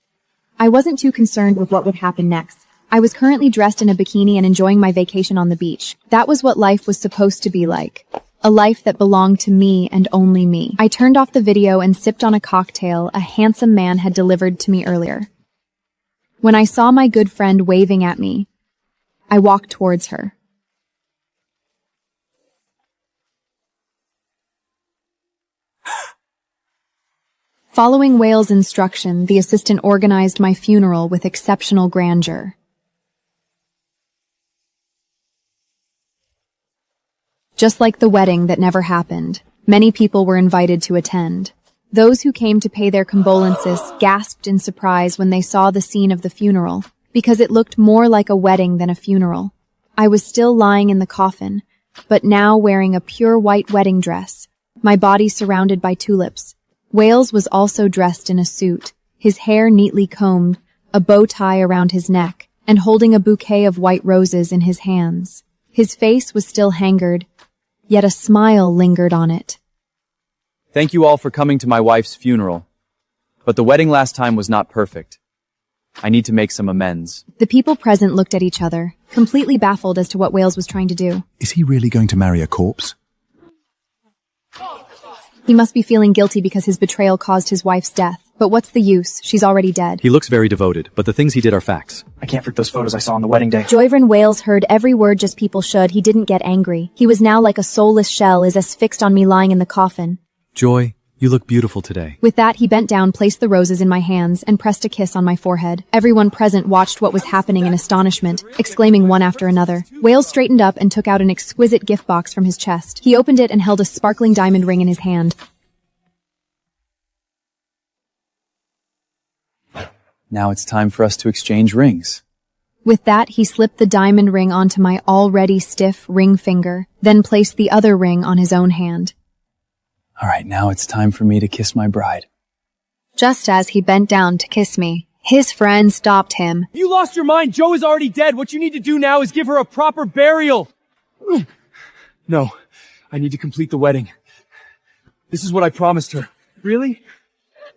I wasn't too concerned with what would happen next. I was currently dressed in a bikini and enjoying my vacation on the beach. That was what life was supposed to be like. A life that belonged to me and only me. I turned off the video and sipped on a cocktail a handsome man had delivered to me earlier. When I saw my good friend waving at me, I walked towards her. Following Wales' instruction, the assistant organized my funeral with exceptional grandeur. Just like the wedding that never happened, many people were invited to attend. Those who came to pay their condolences gasped in surprise when they saw the scene of the funeral, because it looked more like a wedding than a funeral. I was still lying in the coffin, but now wearing a pure white wedding dress, my body surrounded by tulips. Wales was also dressed in a suit, his hair neatly combed, a bow tie around his neck, and holding a bouquet of white roses in his hands. His face was still haggard, yet a smile lingered on it.
Thank you all for coming to my wife's funeral. But the wedding last time was not perfect. I need to make some amends.
The people present looked at each other, completely baffled as to what Wales was trying to do.
Is he really going to marry a corpse?
He must be feeling guilty because his betrayal caused his wife's death. But what's the use? She's already dead.
He looks very devoted, but the things he did are facts.
I can't forget those photos I saw on the wedding day.
Joyvern Wales heard every word just people should. He didn't get angry. He was now like a soulless shell, as fixed on me lying in the coffin.
Joy, you look beautiful today.
With that, he bent down, placed the roses in my hands, and pressed a kiss on my forehead. Everyone present watched what was happening in astonishment, exclaiming one after another. Wales straightened up and took out an exquisite gift box from his chest. He opened it and held a sparkling diamond ring in his hand.
Now it's time for us to exchange rings.
With that, he slipped the diamond ring onto my already stiff ring finger, then placed the other ring on his own hand.
All right, now it's time for me to kiss my bride.
Just as he bent down to kiss me, his friend stopped him.
You lost your mind. Joe is already dead. What you need to do now is give her a proper burial. No, I need to complete the wedding. This is what I promised her. Really?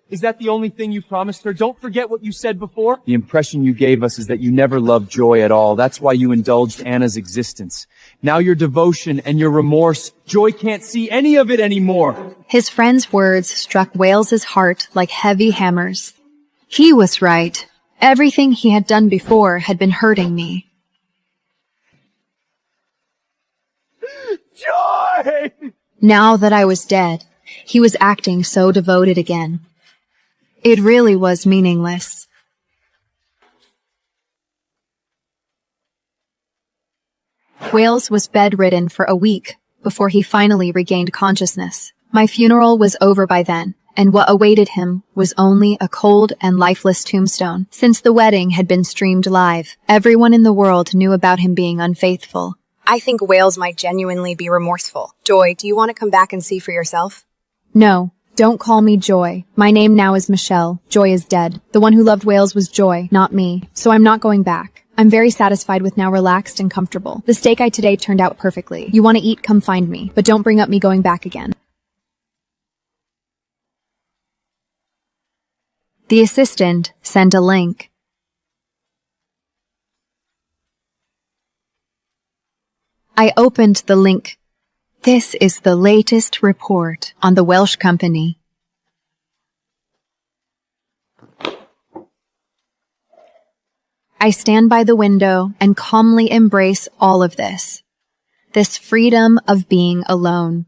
Is that the only thing you promised her? Don't forget what you said before.
The impression you gave us is that you never loved Joy at all. That's why you indulged Anna's existence. Now your devotion and your remorse, Joy can't see any of it anymore.
His friend's words struck Wales's heart like heavy hammers. He was right. Everything he had done before had been hurting me.
Joy!
Now that I was dead, he was acting so devoted again. It really was meaningless. Wales was bedridden for a week before he finally regained consciousness. My funeral was over by then, and what awaited him was only a cold and lifeless tombstone. Since the wedding had been streamed live, everyone in the world knew about him being unfaithful.
I think Wales might genuinely be remorseful. Joy, do you want to come back and see for yourself?
No, don't call me Joy. My name now is Michelle. Joy is dead. The one who loved Wales was Joy, not me. So I'm not going back. I'm very satisfied with now relaxed and comfortable. The steak I today turned out perfectly. You want to eat, come find me. But don't bring up me going back again. The assistant sent a link. I opened the link. This is the latest report on the Welsh company. I stand by the window and calmly embrace all of this. This freedom of being alone.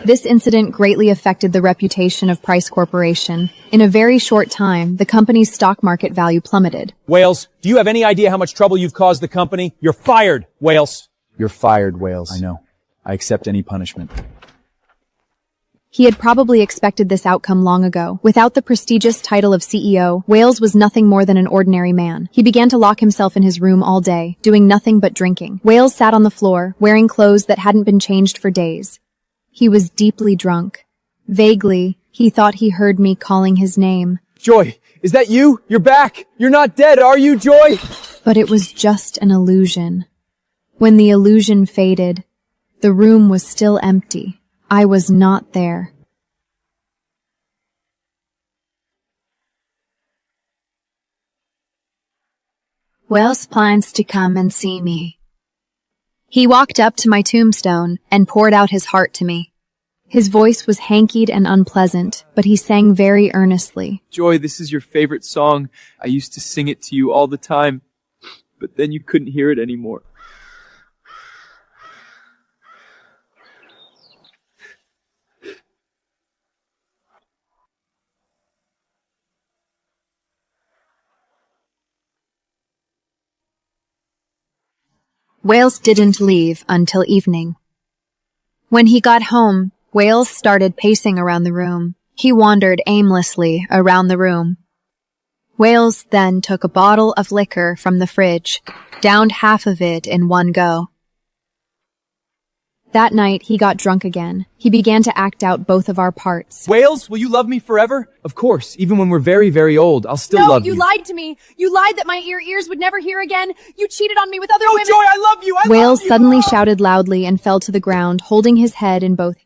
This incident greatly affected the reputation of Price Corporation. In a very short time, the company's stock market value plummeted.
Wales, do you have any idea how much trouble you've caused the company? You're fired, Wales.
You're fired, Wales. I know. I accept any punishment.
He had probably expected this outcome long ago. Without the prestigious title of CEO, Wales was nothing more than an ordinary man. He began to lock himself in his room all day, doing nothing but drinking. Wales sat on the floor, wearing clothes that hadn't been changed for days. He was deeply drunk. Vaguely, he thought he heard me calling his name.
Joy, is that you? You're back! You're not dead, are you, Joy?
But it was just an illusion. When the illusion faded, the room was still empty. I was not there. Wales plans to come and see me. He walked up to my tombstone and poured out his heart to me. His voice was hankied and unpleasant, but he sang very earnestly.
Joy, this is your favorite song. I used to sing it to you all the time, but then you couldn't hear it anymore.
Wales didn't leave until evening. When he got home, Wales started pacing around the room. He wandered aimlessly around the room. Wales then took a bottle of liquor from the fridge, downed half of it in one go. That night, he got drunk again. He began to act out both of our parts.
Wales, will you love me forever? Of course, even when we're very, very old, I'll still love you.
No, you lied to me. You lied that my ears would never hear again. You cheated on me with other women.
Joy, I love you.
Wales suddenly shouted loudly and fell to the ground, holding his head in both.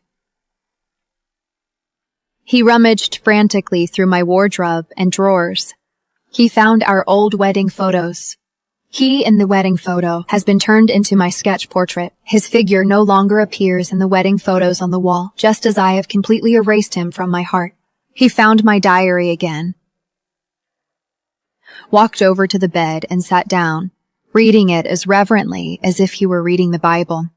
He rummaged frantically through my wardrobe and drawers. He found our old wedding photos. He in the wedding photo has been turned into my sketch portrait. His figure no longer appears in the wedding photos on the wall, just as I have completely erased him from my heart. He found my diary again, walked over to the bed and sat down, reading it as reverently as if he were reading the Bible.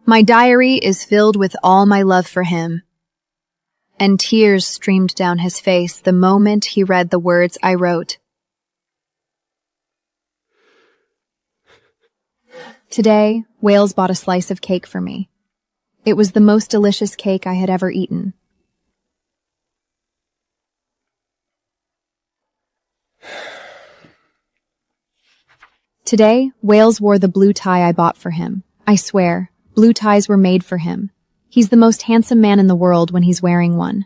My diary is filled with all my love for him, and tears streamed down his face the moment he read the words I wrote. Today, Wales bought a slice of cake for me. It was the most delicious cake I had ever eaten. Today, Wales wore the blue tie I bought for him. I swear, blue ties were made for him. He's the most handsome man in the world when he's wearing one.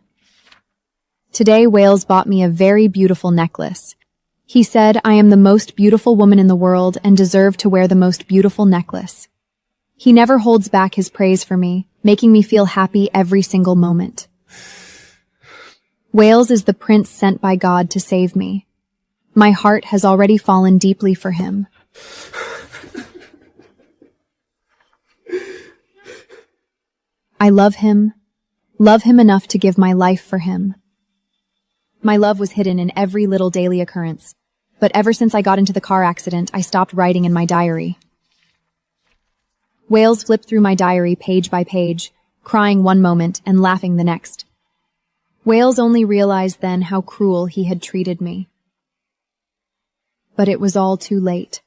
Today, Wales bought me a very beautiful necklace. He said I am the most beautiful woman in the world and deserve to wear the most beautiful necklace. He never holds back his praise for me, making me feel happy every single moment. Wales is the prince sent by God to save me. My heart has already fallen deeply for him. I love him enough to give my life for him. My love was hidden in every little daily occurrence, but ever since I got into the car accident, I stopped writing in my diary. Wales flipped through my diary page by page, crying one moment and laughing the next. Wales only realized then how cruel he had treated me. But it was all too late.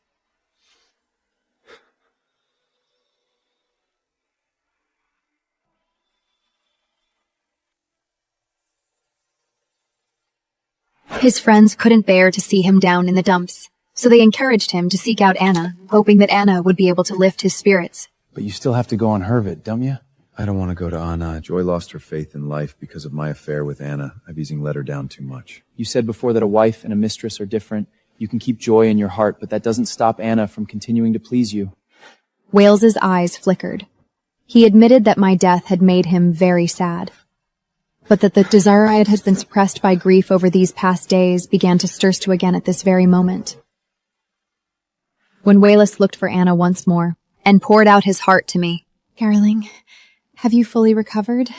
His friends couldn't bear to see him down in the dumps, so they encouraged him to seek out Anna, hoping that Anna would be able to lift his spirits.
But you still have to go on Hervit, don't you?
I don't want to go to Anna. Joy lost her faith in life because of my affair with Anna. I've easing let her down too much.
You said before that a wife and a mistress are different. You can keep Joy in your heart, but that doesn't stop Anna from continuing to please you.
Wales's eyes flickered. He admitted that my death had made him very sad, but that the desire I had been suppressed by grief over these past days began to thirst again at this very moment. When Wales looked for Anna once more and poured out his heart to me.
Darling, have you fully recovered?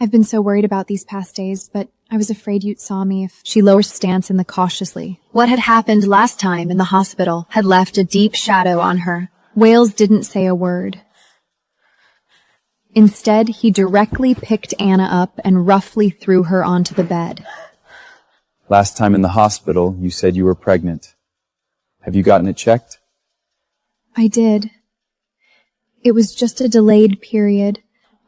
I've been so worried about these past days, but I was afraid you'd saw me if...
She lowered stance in the cautiously.
What had happened last time in the hospital had left a deep shadow on her.
Wales didn't say a word. Instead, he directly picked Anna up and roughly threw her onto the bed.
Last time in the hospital, you said you were pregnant. Have you gotten it checked?
I did. It was just a delayed period.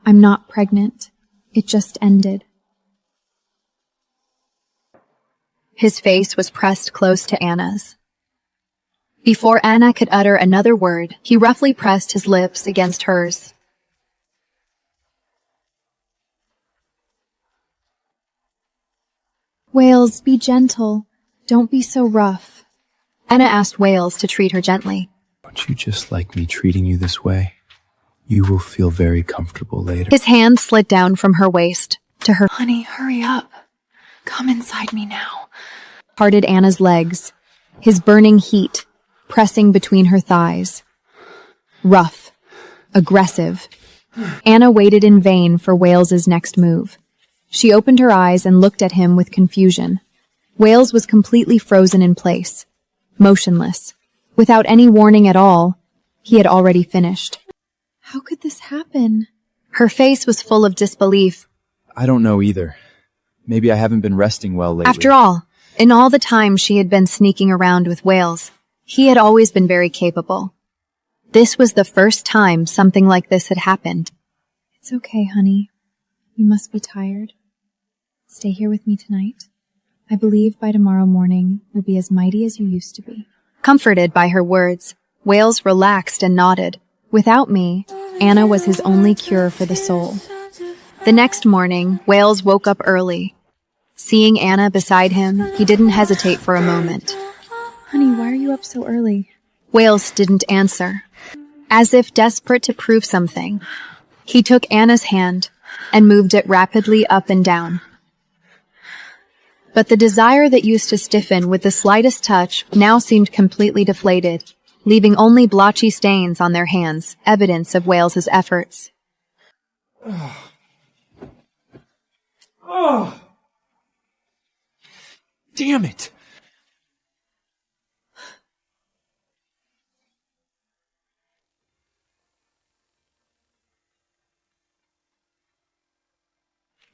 I'm not pregnant. It just ended.
His face was pressed close to Anna's. Before Anna could utter another word, he roughly pressed his lips against hers.
Wales, be gentle. Don't be so rough.
Anna asked Wales to treat her gently.
Don't you just like me treating you this way? You will feel very comfortable later.
His hand slid down from her waist to her. Honey, hurry up. Come inside me now.
Parted Anna's legs, his burning heat pressing between her thighs. Rough, aggressive. Anna waited in vain for Wales's next move. She opened her eyes and looked at him with confusion. Wales was completely frozen in place, motionless. Without any warning at all, he had already finished.
How could this happen? Her face was full of disbelief.
I don't know either. Maybe I haven't been resting well lately.
After all, in all the time she had been sneaking around with Wales, he had always been very capable. This was the first time something like this had happened.
It's okay, honey. You must be tired. Stay here with me tonight. I believe by tomorrow morning you'll be as mighty as you used to be.
Comforted by her words, Wales relaxed and nodded.
Without me, Anna was his only cure for the soul.
The next morning, Wales woke up early. Seeing Anna beside him, he didn't hesitate for a moment.
Honey, why are you up so early?
Wales didn't answer. As if desperate to prove something, he took Anna's hand and moved it rapidly up and down. But the desire that used to stiffen with the slightest touch now seemed completely deflated, leaving only blotchy stains on their hands, evidence of Wales's efforts.
Oh! Damn it!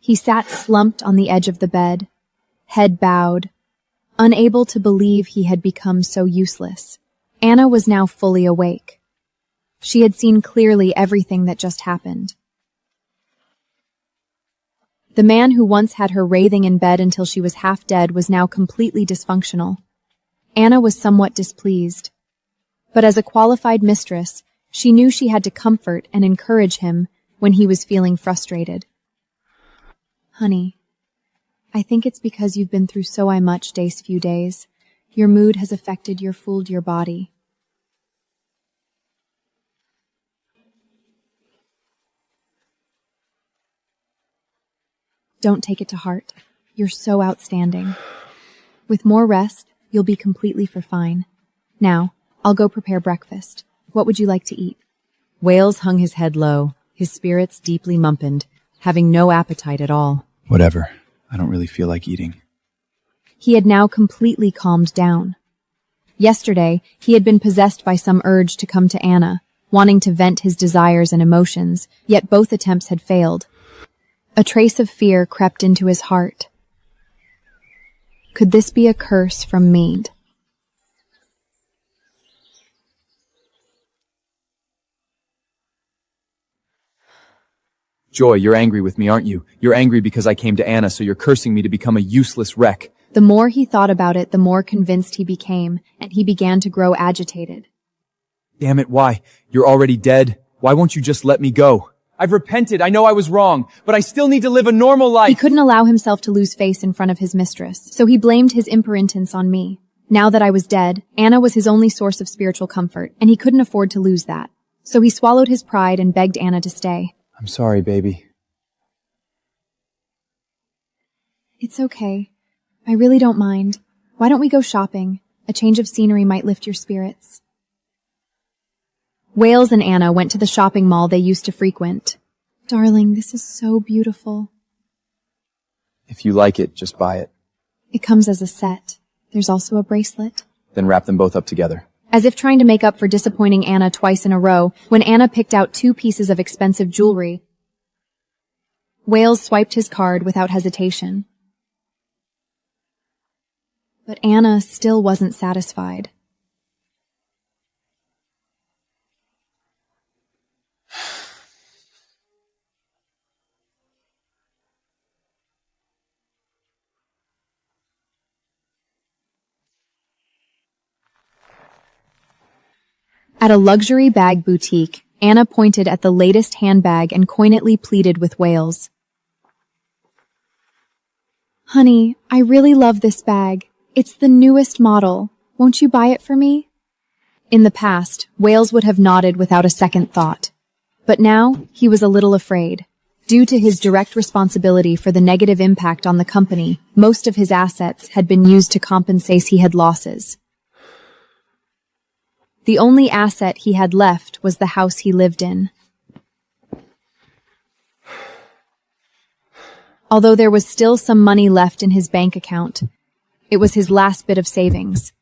He sat slumped on the edge of the bed, head bowed, unable to believe he had become so useless. Anna was now fully awake. She had seen clearly everything that just happened. The man who once had her writhing in bed until she was half dead was now completely dysfunctional. Anna was somewhat displeased. But as a qualified mistress, she knew she had to comfort and encourage him when he was feeling frustrated. Honey, I think it's because you've been through so much these few days. Your mood has affected your fooled your body. Don't take it to heart. You're so outstanding. With more rest, you'll be completely fine. Now, I'll go prepare breakfast. What would you like to eat?
Wales hung his head low,
his spirits deeply mumpened, having no appetite at all.
Whatever. I don't really feel like eating.
He had now completely calmed down. Yesterday, he had been possessed by some urge to come to Anna, wanting to vent his desires and emotions, yet both attempts had failed. A trace of fear crept into his heart. Could this be a curse from Mead?
Joy, you're angry with me, aren't you? You're angry because I came to Anna, so you're cursing me to become a useless wreck.
The more he thought about it, the more convinced he became, and he began to grow agitated.
Damn it, why? You're already dead. Why won't you just let me go? I've repented. I know I was wrong, but I still need to live a normal life.
He couldn't allow himself to lose face in front of his mistress, so he blamed his impertinence on me. Now that I was dead, Anna was his only source of spiritual comfort, and he couldn't afford to lose that. So he swallowed his pride and begged Anna to stay.
I'm sorry, baby.
It's okay. I really don't mind. Why don't we go shopping? A change of scenery might lift your spirits. Wales and Anna went to the shopping mall they used to frequent. Darling, this is so beautiful.
If you like it, just buy it.
It comes as a set. There's also a bracelet.
Then wrap them both up together.
As if trying to make up for disappointing Anna twice in a row, when Anna picked out 2 pieces of expensive jewelry, Wales swiped his card without hesitation. But Anna still wasn't satisfied. At a luxury bag boutique, Anna pointed at the latest handbag and coynetly pleaded with Wales. Honey, I really love this bag. It's the newest model. Won't you buy it for me? In the past, Wales would have nodded without a second thought. But now, he was a little afraid. Due to his direct responsibility for the negative impact on the company, most of his assets had been used to compensate he had losses. The only asset he had left was the house he lived in. Although there was still some money left in his bank account, it was his last bit of savings.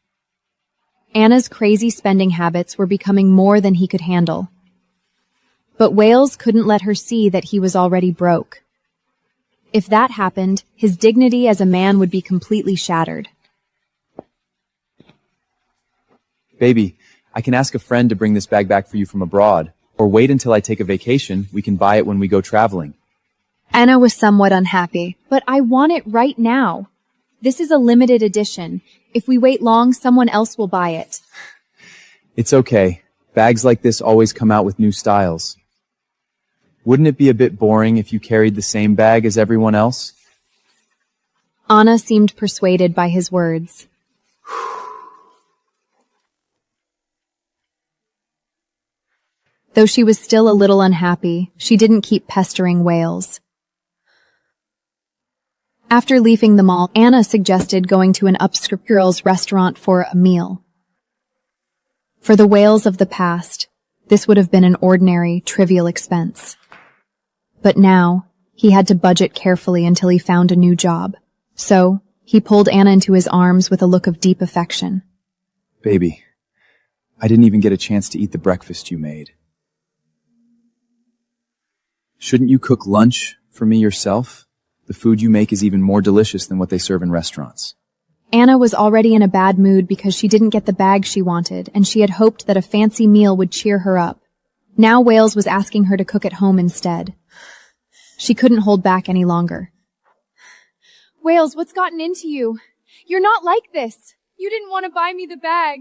Anna's crazy spending habits were becoming more than he could handle. But Wales couldn't let her see that he was already broke. If that happened, his dignity as a man would be completely shattered.
Baby, I can ask a friend to bring this bag back for you from abroad, or wait until I take a vacation. We can buy it when we go traveling.
Anna was somewhat unhappy. But I want it right now. This is a limited edition. If we wait long, someone else will buy it.
It's okay. Bags like this always come out with new styles. Wouldn't it be a bit boring if you carried the same bag as everyone else?
Anna seemed persuaded by his words. Though she was still a little unhappy, she didn't keep pestering Wales. After leaving the mall, Anna suggested going to an upscale girls' restaurant for a meal. For the Wales of the past, this would have been an ordinary, trivial expense. But now, he had to budget carefully until he found a new job. So, he pulled Anna into his arms with a look of deep affection.
Baby, I didn't even get a chance to eat the breakfast you made. Shouldn't you cook lunch for me yourself? The food you make is even more delicious than what they serve in restaurants.
Anna was already in a bad mood because she didn't get the bag she wanted, and she had hoped that a fancy meal would cheer her up. Now Wales was asking her to cook at home instead. She couldn't hold back any longer.
Wales, what's gotten into you? You're not like this. You didn't want to buy me the bag.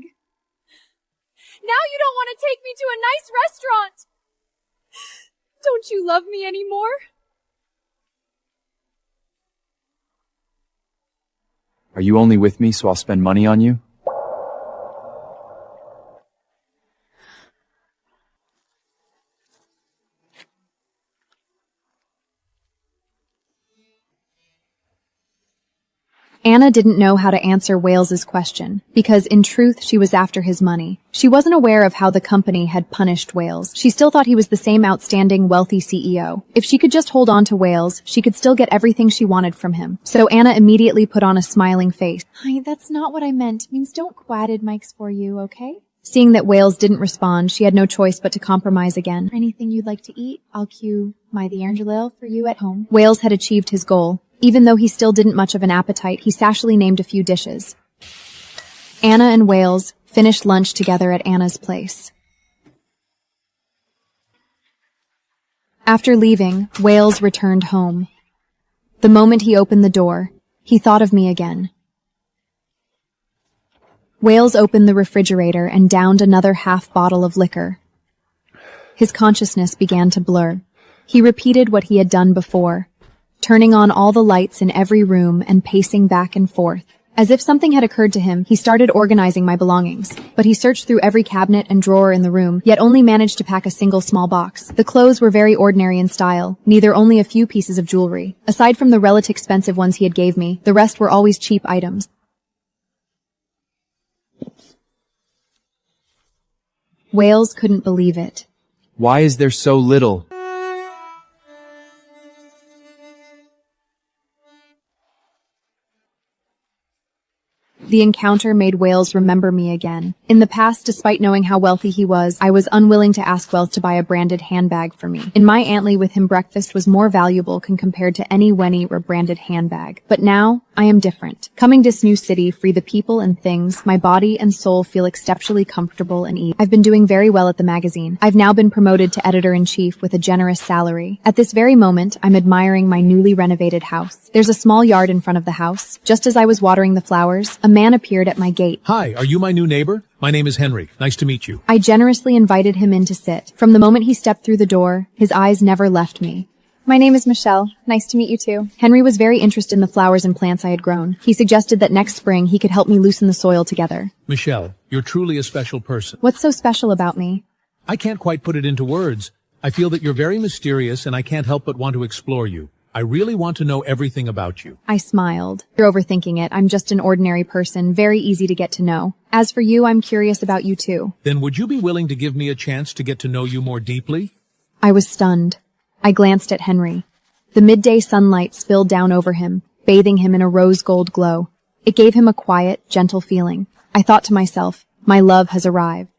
Now you don't want to take me to a nice restaurant. Don't you love me anymore?
Are you only with me so I'll spend money on you?
Anna didn't know how to answer Wales's question, because in truth she was after his money. She wasn't aware of how the company had punished Wales. She still thought he was the same outstanding, wealthy CEO. If she could just hold on to Wales, she could still get everything she wanted from him. So Anna immediately put on a smiling face.
Hi, that's not what I meant. It means don't quadded mics for you, okay?
Seeing that Wales didn't respond, she had no choice but to compromise again.
Anything you'd like to eat, I'll cue my the Angelo for you at home.
Wales had achieved his goal. Even though he still didn't much of an appetite, he sashily named a few dishes. Anna and Wales finished lunch together at Anna's place. After leaving, Wales returned home. The moment he opened the door, he thought of me again. Wales opened the refrigerator and downed another half bottle of liquor. His consciousness began to blur. He repeated what he had done before, turning on all the lights in every room and pacing back and forth. As if something had occurred to him, he started organizing my belongings. But he searched through every cabinet and drawer in the room, yet only managed to pack a single small box. The clothes were very ordinary in style, neither only a few pieces of jewelry. Aside from the relatively expensive ones he had gave me, the rest were always cheap items. Wales couldn't believe it.
Why is there so little?
The encounter made Wales remember me again. In the past, despite knowing how wealthy he was, I was unwilling to ask Wales to buy a branded handbag for me. In my Antley with him, breakfast was more valuable compared to any Wenny or branded handbag. But now, I am different. Coming to this new city, free the people and things, my body and soul feel exceptionally comfortable and easy. I've been doing very well at the magazine. I've now been promoted to editor-in-chief with a generous salary. At this very moment, I'm admiring my newly renovated house. There's a small yard in front of the house. Just as I was watering the flowers, a man appeared at my gate.
Hi, are you my new neighbor? My name is Henry. Nice to meet you.
I generously invited him in to sit. From the moment he stepped through the door, his eyes never left me.
My name is Michelle. Nice to meet you too.
Henry was very interested in the flowers and plants I had grown. He suggested that next spring he could help me loosen the soil together.
Michelle, you're truly a special person.
What's so special about me?
I can't quite put it into words. I feel that you're very mysterious and I can't help but want to explore you. I really want to know everything about you.
I smiled. You're overthinking it. I'm just an ordinary person, very easy to get to know. As for you, I'm curious about you too.
Then would you be willing to give me a chance to get to know you more deeply?
I was stunned. I glanced at Henry. The midday sunlight spilled down over him, bathing him in a rose gold glow. It gave him a quiet, gentle feeling. I thought to myself, my love has arrived.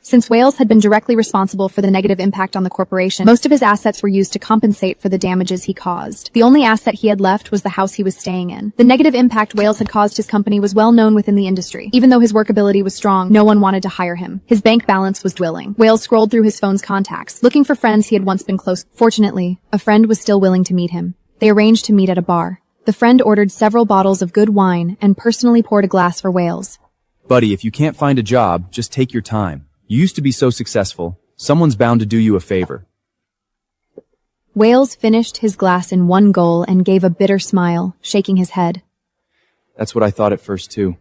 Since Wales had been directly responsible for the negative impact on the corporation, most of his assets were used to compensate for the damages he caused. The only asset he had left was the house he was staying in. The negative impact Wales had caused his company was well known within the industry. Even though his workability was strong, no one wanted to hire him. His bank balance was dwindling. Wales scrolled through his phone's contacts, looking for friends he had once been close. Fortunately, a friend was still willing to meet him. They arranged to meet at a bar. The friend ordered several bottles of good wine and personally poured a glass for Wales.
Buddy, if you can't find a job, just take your time. You used to be so successful. Someone's bound to do you a favor.
Wales finished his glass in one gulp and gave a bitter smile, shaking his head.
That's what I thought at first, too.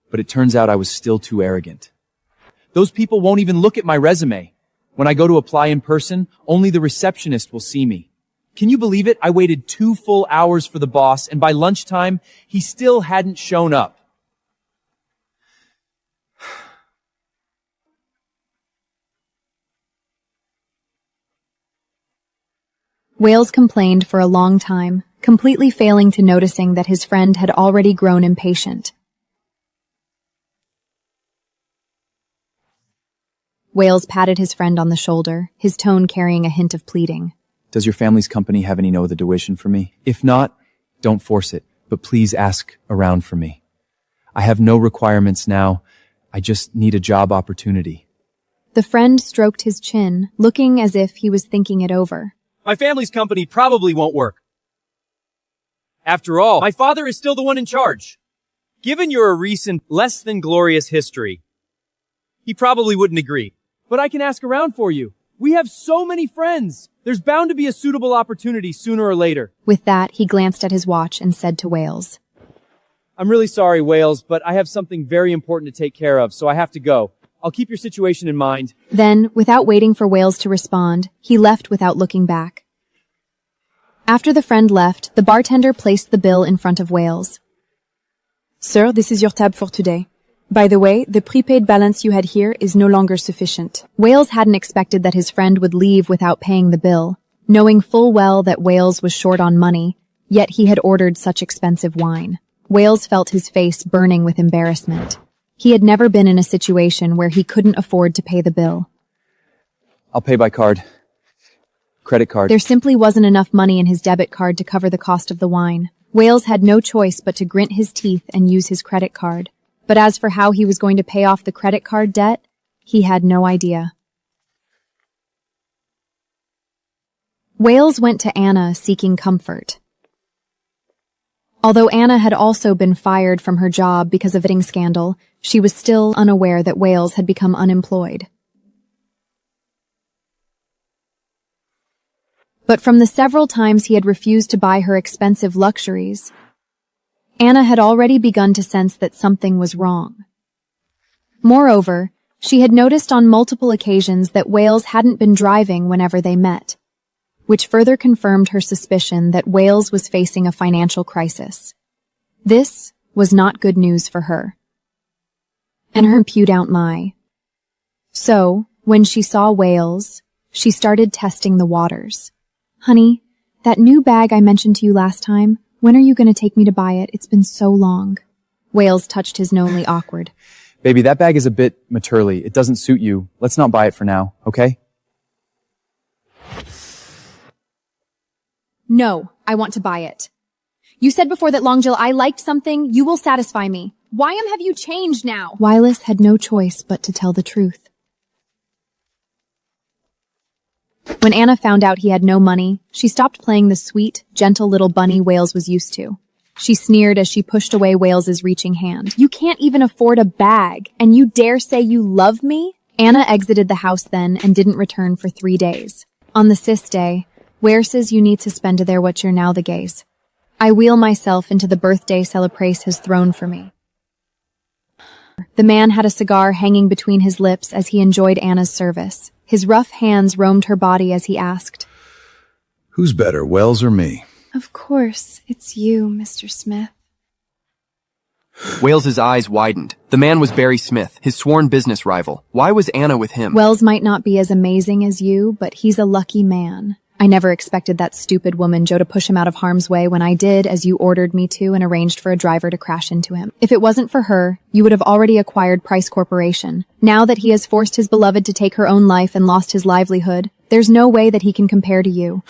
But it turns out I was still too arrogant. Those people won't even look at my resume. When I go to apply in person, only the receptionist will see me. Can you believe it? I waited 2 full hours for the boss, and by lunchtime, he still hadn't shown up.
Wales complained for a long time, completely failing to noticing that his friend had already grown impatient. Wales patted his friend on the shoulder, his tone carrying a hint of pleading.
Does your family's company have any no other tuition for me? If not, don't force it, but please ask around for me. I have no requirements now. I just need a job opportunity.
The friend stroked his chin, looking as if he was thinking it over.
My family's company probably won't work. After all, my father is still the one in charge. Given your recent, less than glorious history, he probably wouldn't agree. But I can ask around for you. We have so many friends. There's bound to be a suitable opportunity sooner or later.
With that, he glanced at his watch and said to Wales,
I'm really sorry, Wales, but I have something very important to take care of, so I have to go. I'll I'll keep your situation in mind.
Then, without waiting for Wales to respond, he left without looking back. After the friend left, the bartender placed the bill in front of Wales.
Sir, this is your tab for today. By the way, the prepaid balance you had here is no longer sufficient.
Wales hadn't expected that his friend would leave without paying the bill, knowing full well that Wales was short on money, yet he had ordered such expensive wine. Wales felt his face burning with embarrassment. He had never been in a situation where he couldn't afford to pay the bill.
I'll pay by card. Credit card.
There simply wasn't enough money in his debit card to cover the cost of the wine. Wales had no choice but to grit his teeth and use his credit card. But as for how he was going to pay off the credit card debt, he had no idea. Wales went to Anna seeking comfort. Although Anna had also been fired from her job because of a vetting scandal, she was still unaware that Wales had become unemployed. But from the several times he had refused to buy her expensive luxuries, Anna had already begun to sense that something was wrong. Moreover, she had noticed on multiple occasions that Wales hadn't been driving whenever they met, which further confirmed her suspicion that Wales was facing a financial crisis. This was not good news for her. And her impudent lie. So, when she saw Wales, she started testing the waters. Honey, that new bag I mentioned to you last time, when are you going to take me to buy it? It's been so long. Wales touched his lonely awkward.
Baby, that bag is a bit maternally. It doesn't suit you. Let's not buy it for now, okay?
No, I want to buy it. You said before that Long Jill, I liked something, you will satisfy me. Why have you changed now? Wylis had no choice but to tell the truth. When Anna found out he had no money, she stopped playing the sweet, gentle little bunny Wales was used to. She sneered as she pushed away Wales's reaching hand. You can't even afford a bag, and you dare say you love me? Anna exited the house then and didn't return for 3 days. On the 6th day, Ware says you need to spend there what you're now the gaze. I wheel myself into the birthday Celebrace has thrown for me. The man had a cigar hanging between his lips as he enjoyed Anna's service. His rough hands roamed her body as he asked,
Who's better, Wells or me?
Of course, it's you, Mr. Smith.
Wales's eyes widened. The man was Barry Smith, his sworn business rival. Why was Anna with him?
Wells might not be as amazing as you, but he's a lucky man. I never expected that stupid woman Joe to push him out of harm's way when I did as you ordered me to and arranged for a driver to crash into him. If it wasn't for her, you would have already acquired Price Corporation. Now that he has forced his beloved to take her own life and lost his livelihood, there's no way that he can compare to you.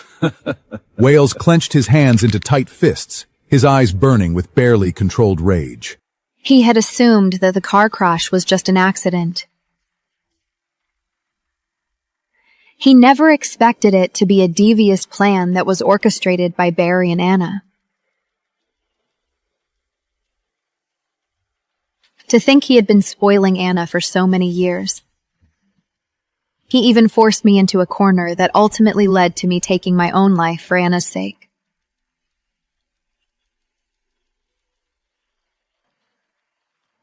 Wales clenched his hands into tight fists, his eyes burning with barely controlled rage.
He had assumed that the car crash was just an accident. He never expected it to be a devious plan that was orchestrated by Barry and Anna. To think he had been spoiling Anna for so many years. He even forced me into a corner that ultimately led to me taking my own life for Anna's sake.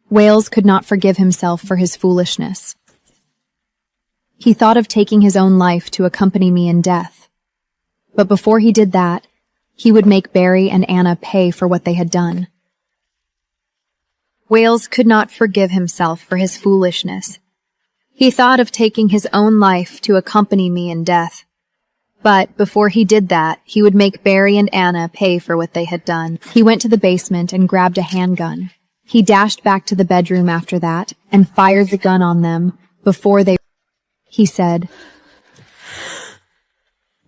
Wales could not forgive himself for his foolishness. He thought of taking his own life to accompany me in death. But before he did that, he would make Barry and Anna pay for what they had done.
Wales could not forgive himself for his foolishness. He thought of taking his own life to accompany me in death. But before he did that, he would make Barry and Anna pay for what they had done.
He went to the basement and grabbed a handgun. He dashed back to the bedroom after that and fired the gun on them before they... He said,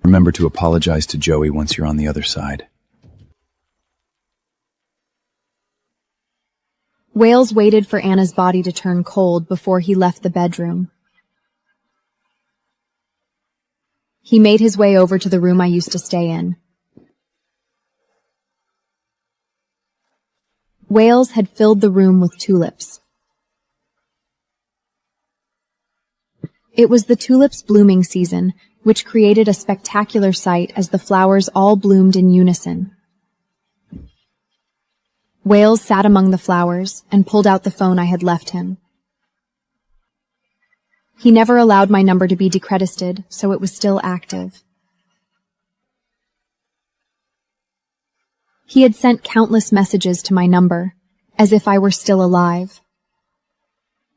Remember to apologize to Joey once you're on the other side.
Wales waited for Anna's body to turn cold before he left the bedroom. He made his way over to the room I used to stay in. Wales had filled the room with tulips. It was the tulips' blooming season, which created a spectacular sight as the flowers all bloomed in unison. Wales sat among the flowers and pulled out the phone I had left him. He never allowed my number to be decredited, so it was still active. He had sent countless messages to my number, as if I were still alive.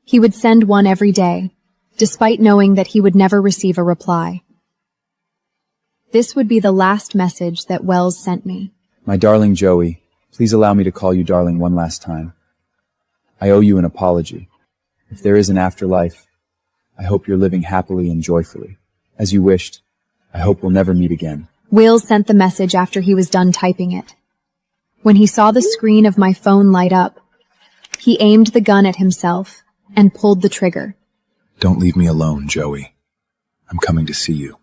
He would send one every day, despite knowing that he would never receive a reply. This would be the last message that Wells sent me.
My darling Joey, please allow me to call you darling one last time. I owe you an apology. If there is an afterlife, I hope you're living happily and joyfully. As you wished, I hope we'll never meet again.
Will sent the message after he was done typing it. When he saw the screen of my phone light up, he aimed the gun at himself and pulled the trigger.
Don't leave me alone, Joey. I'm coming to see you.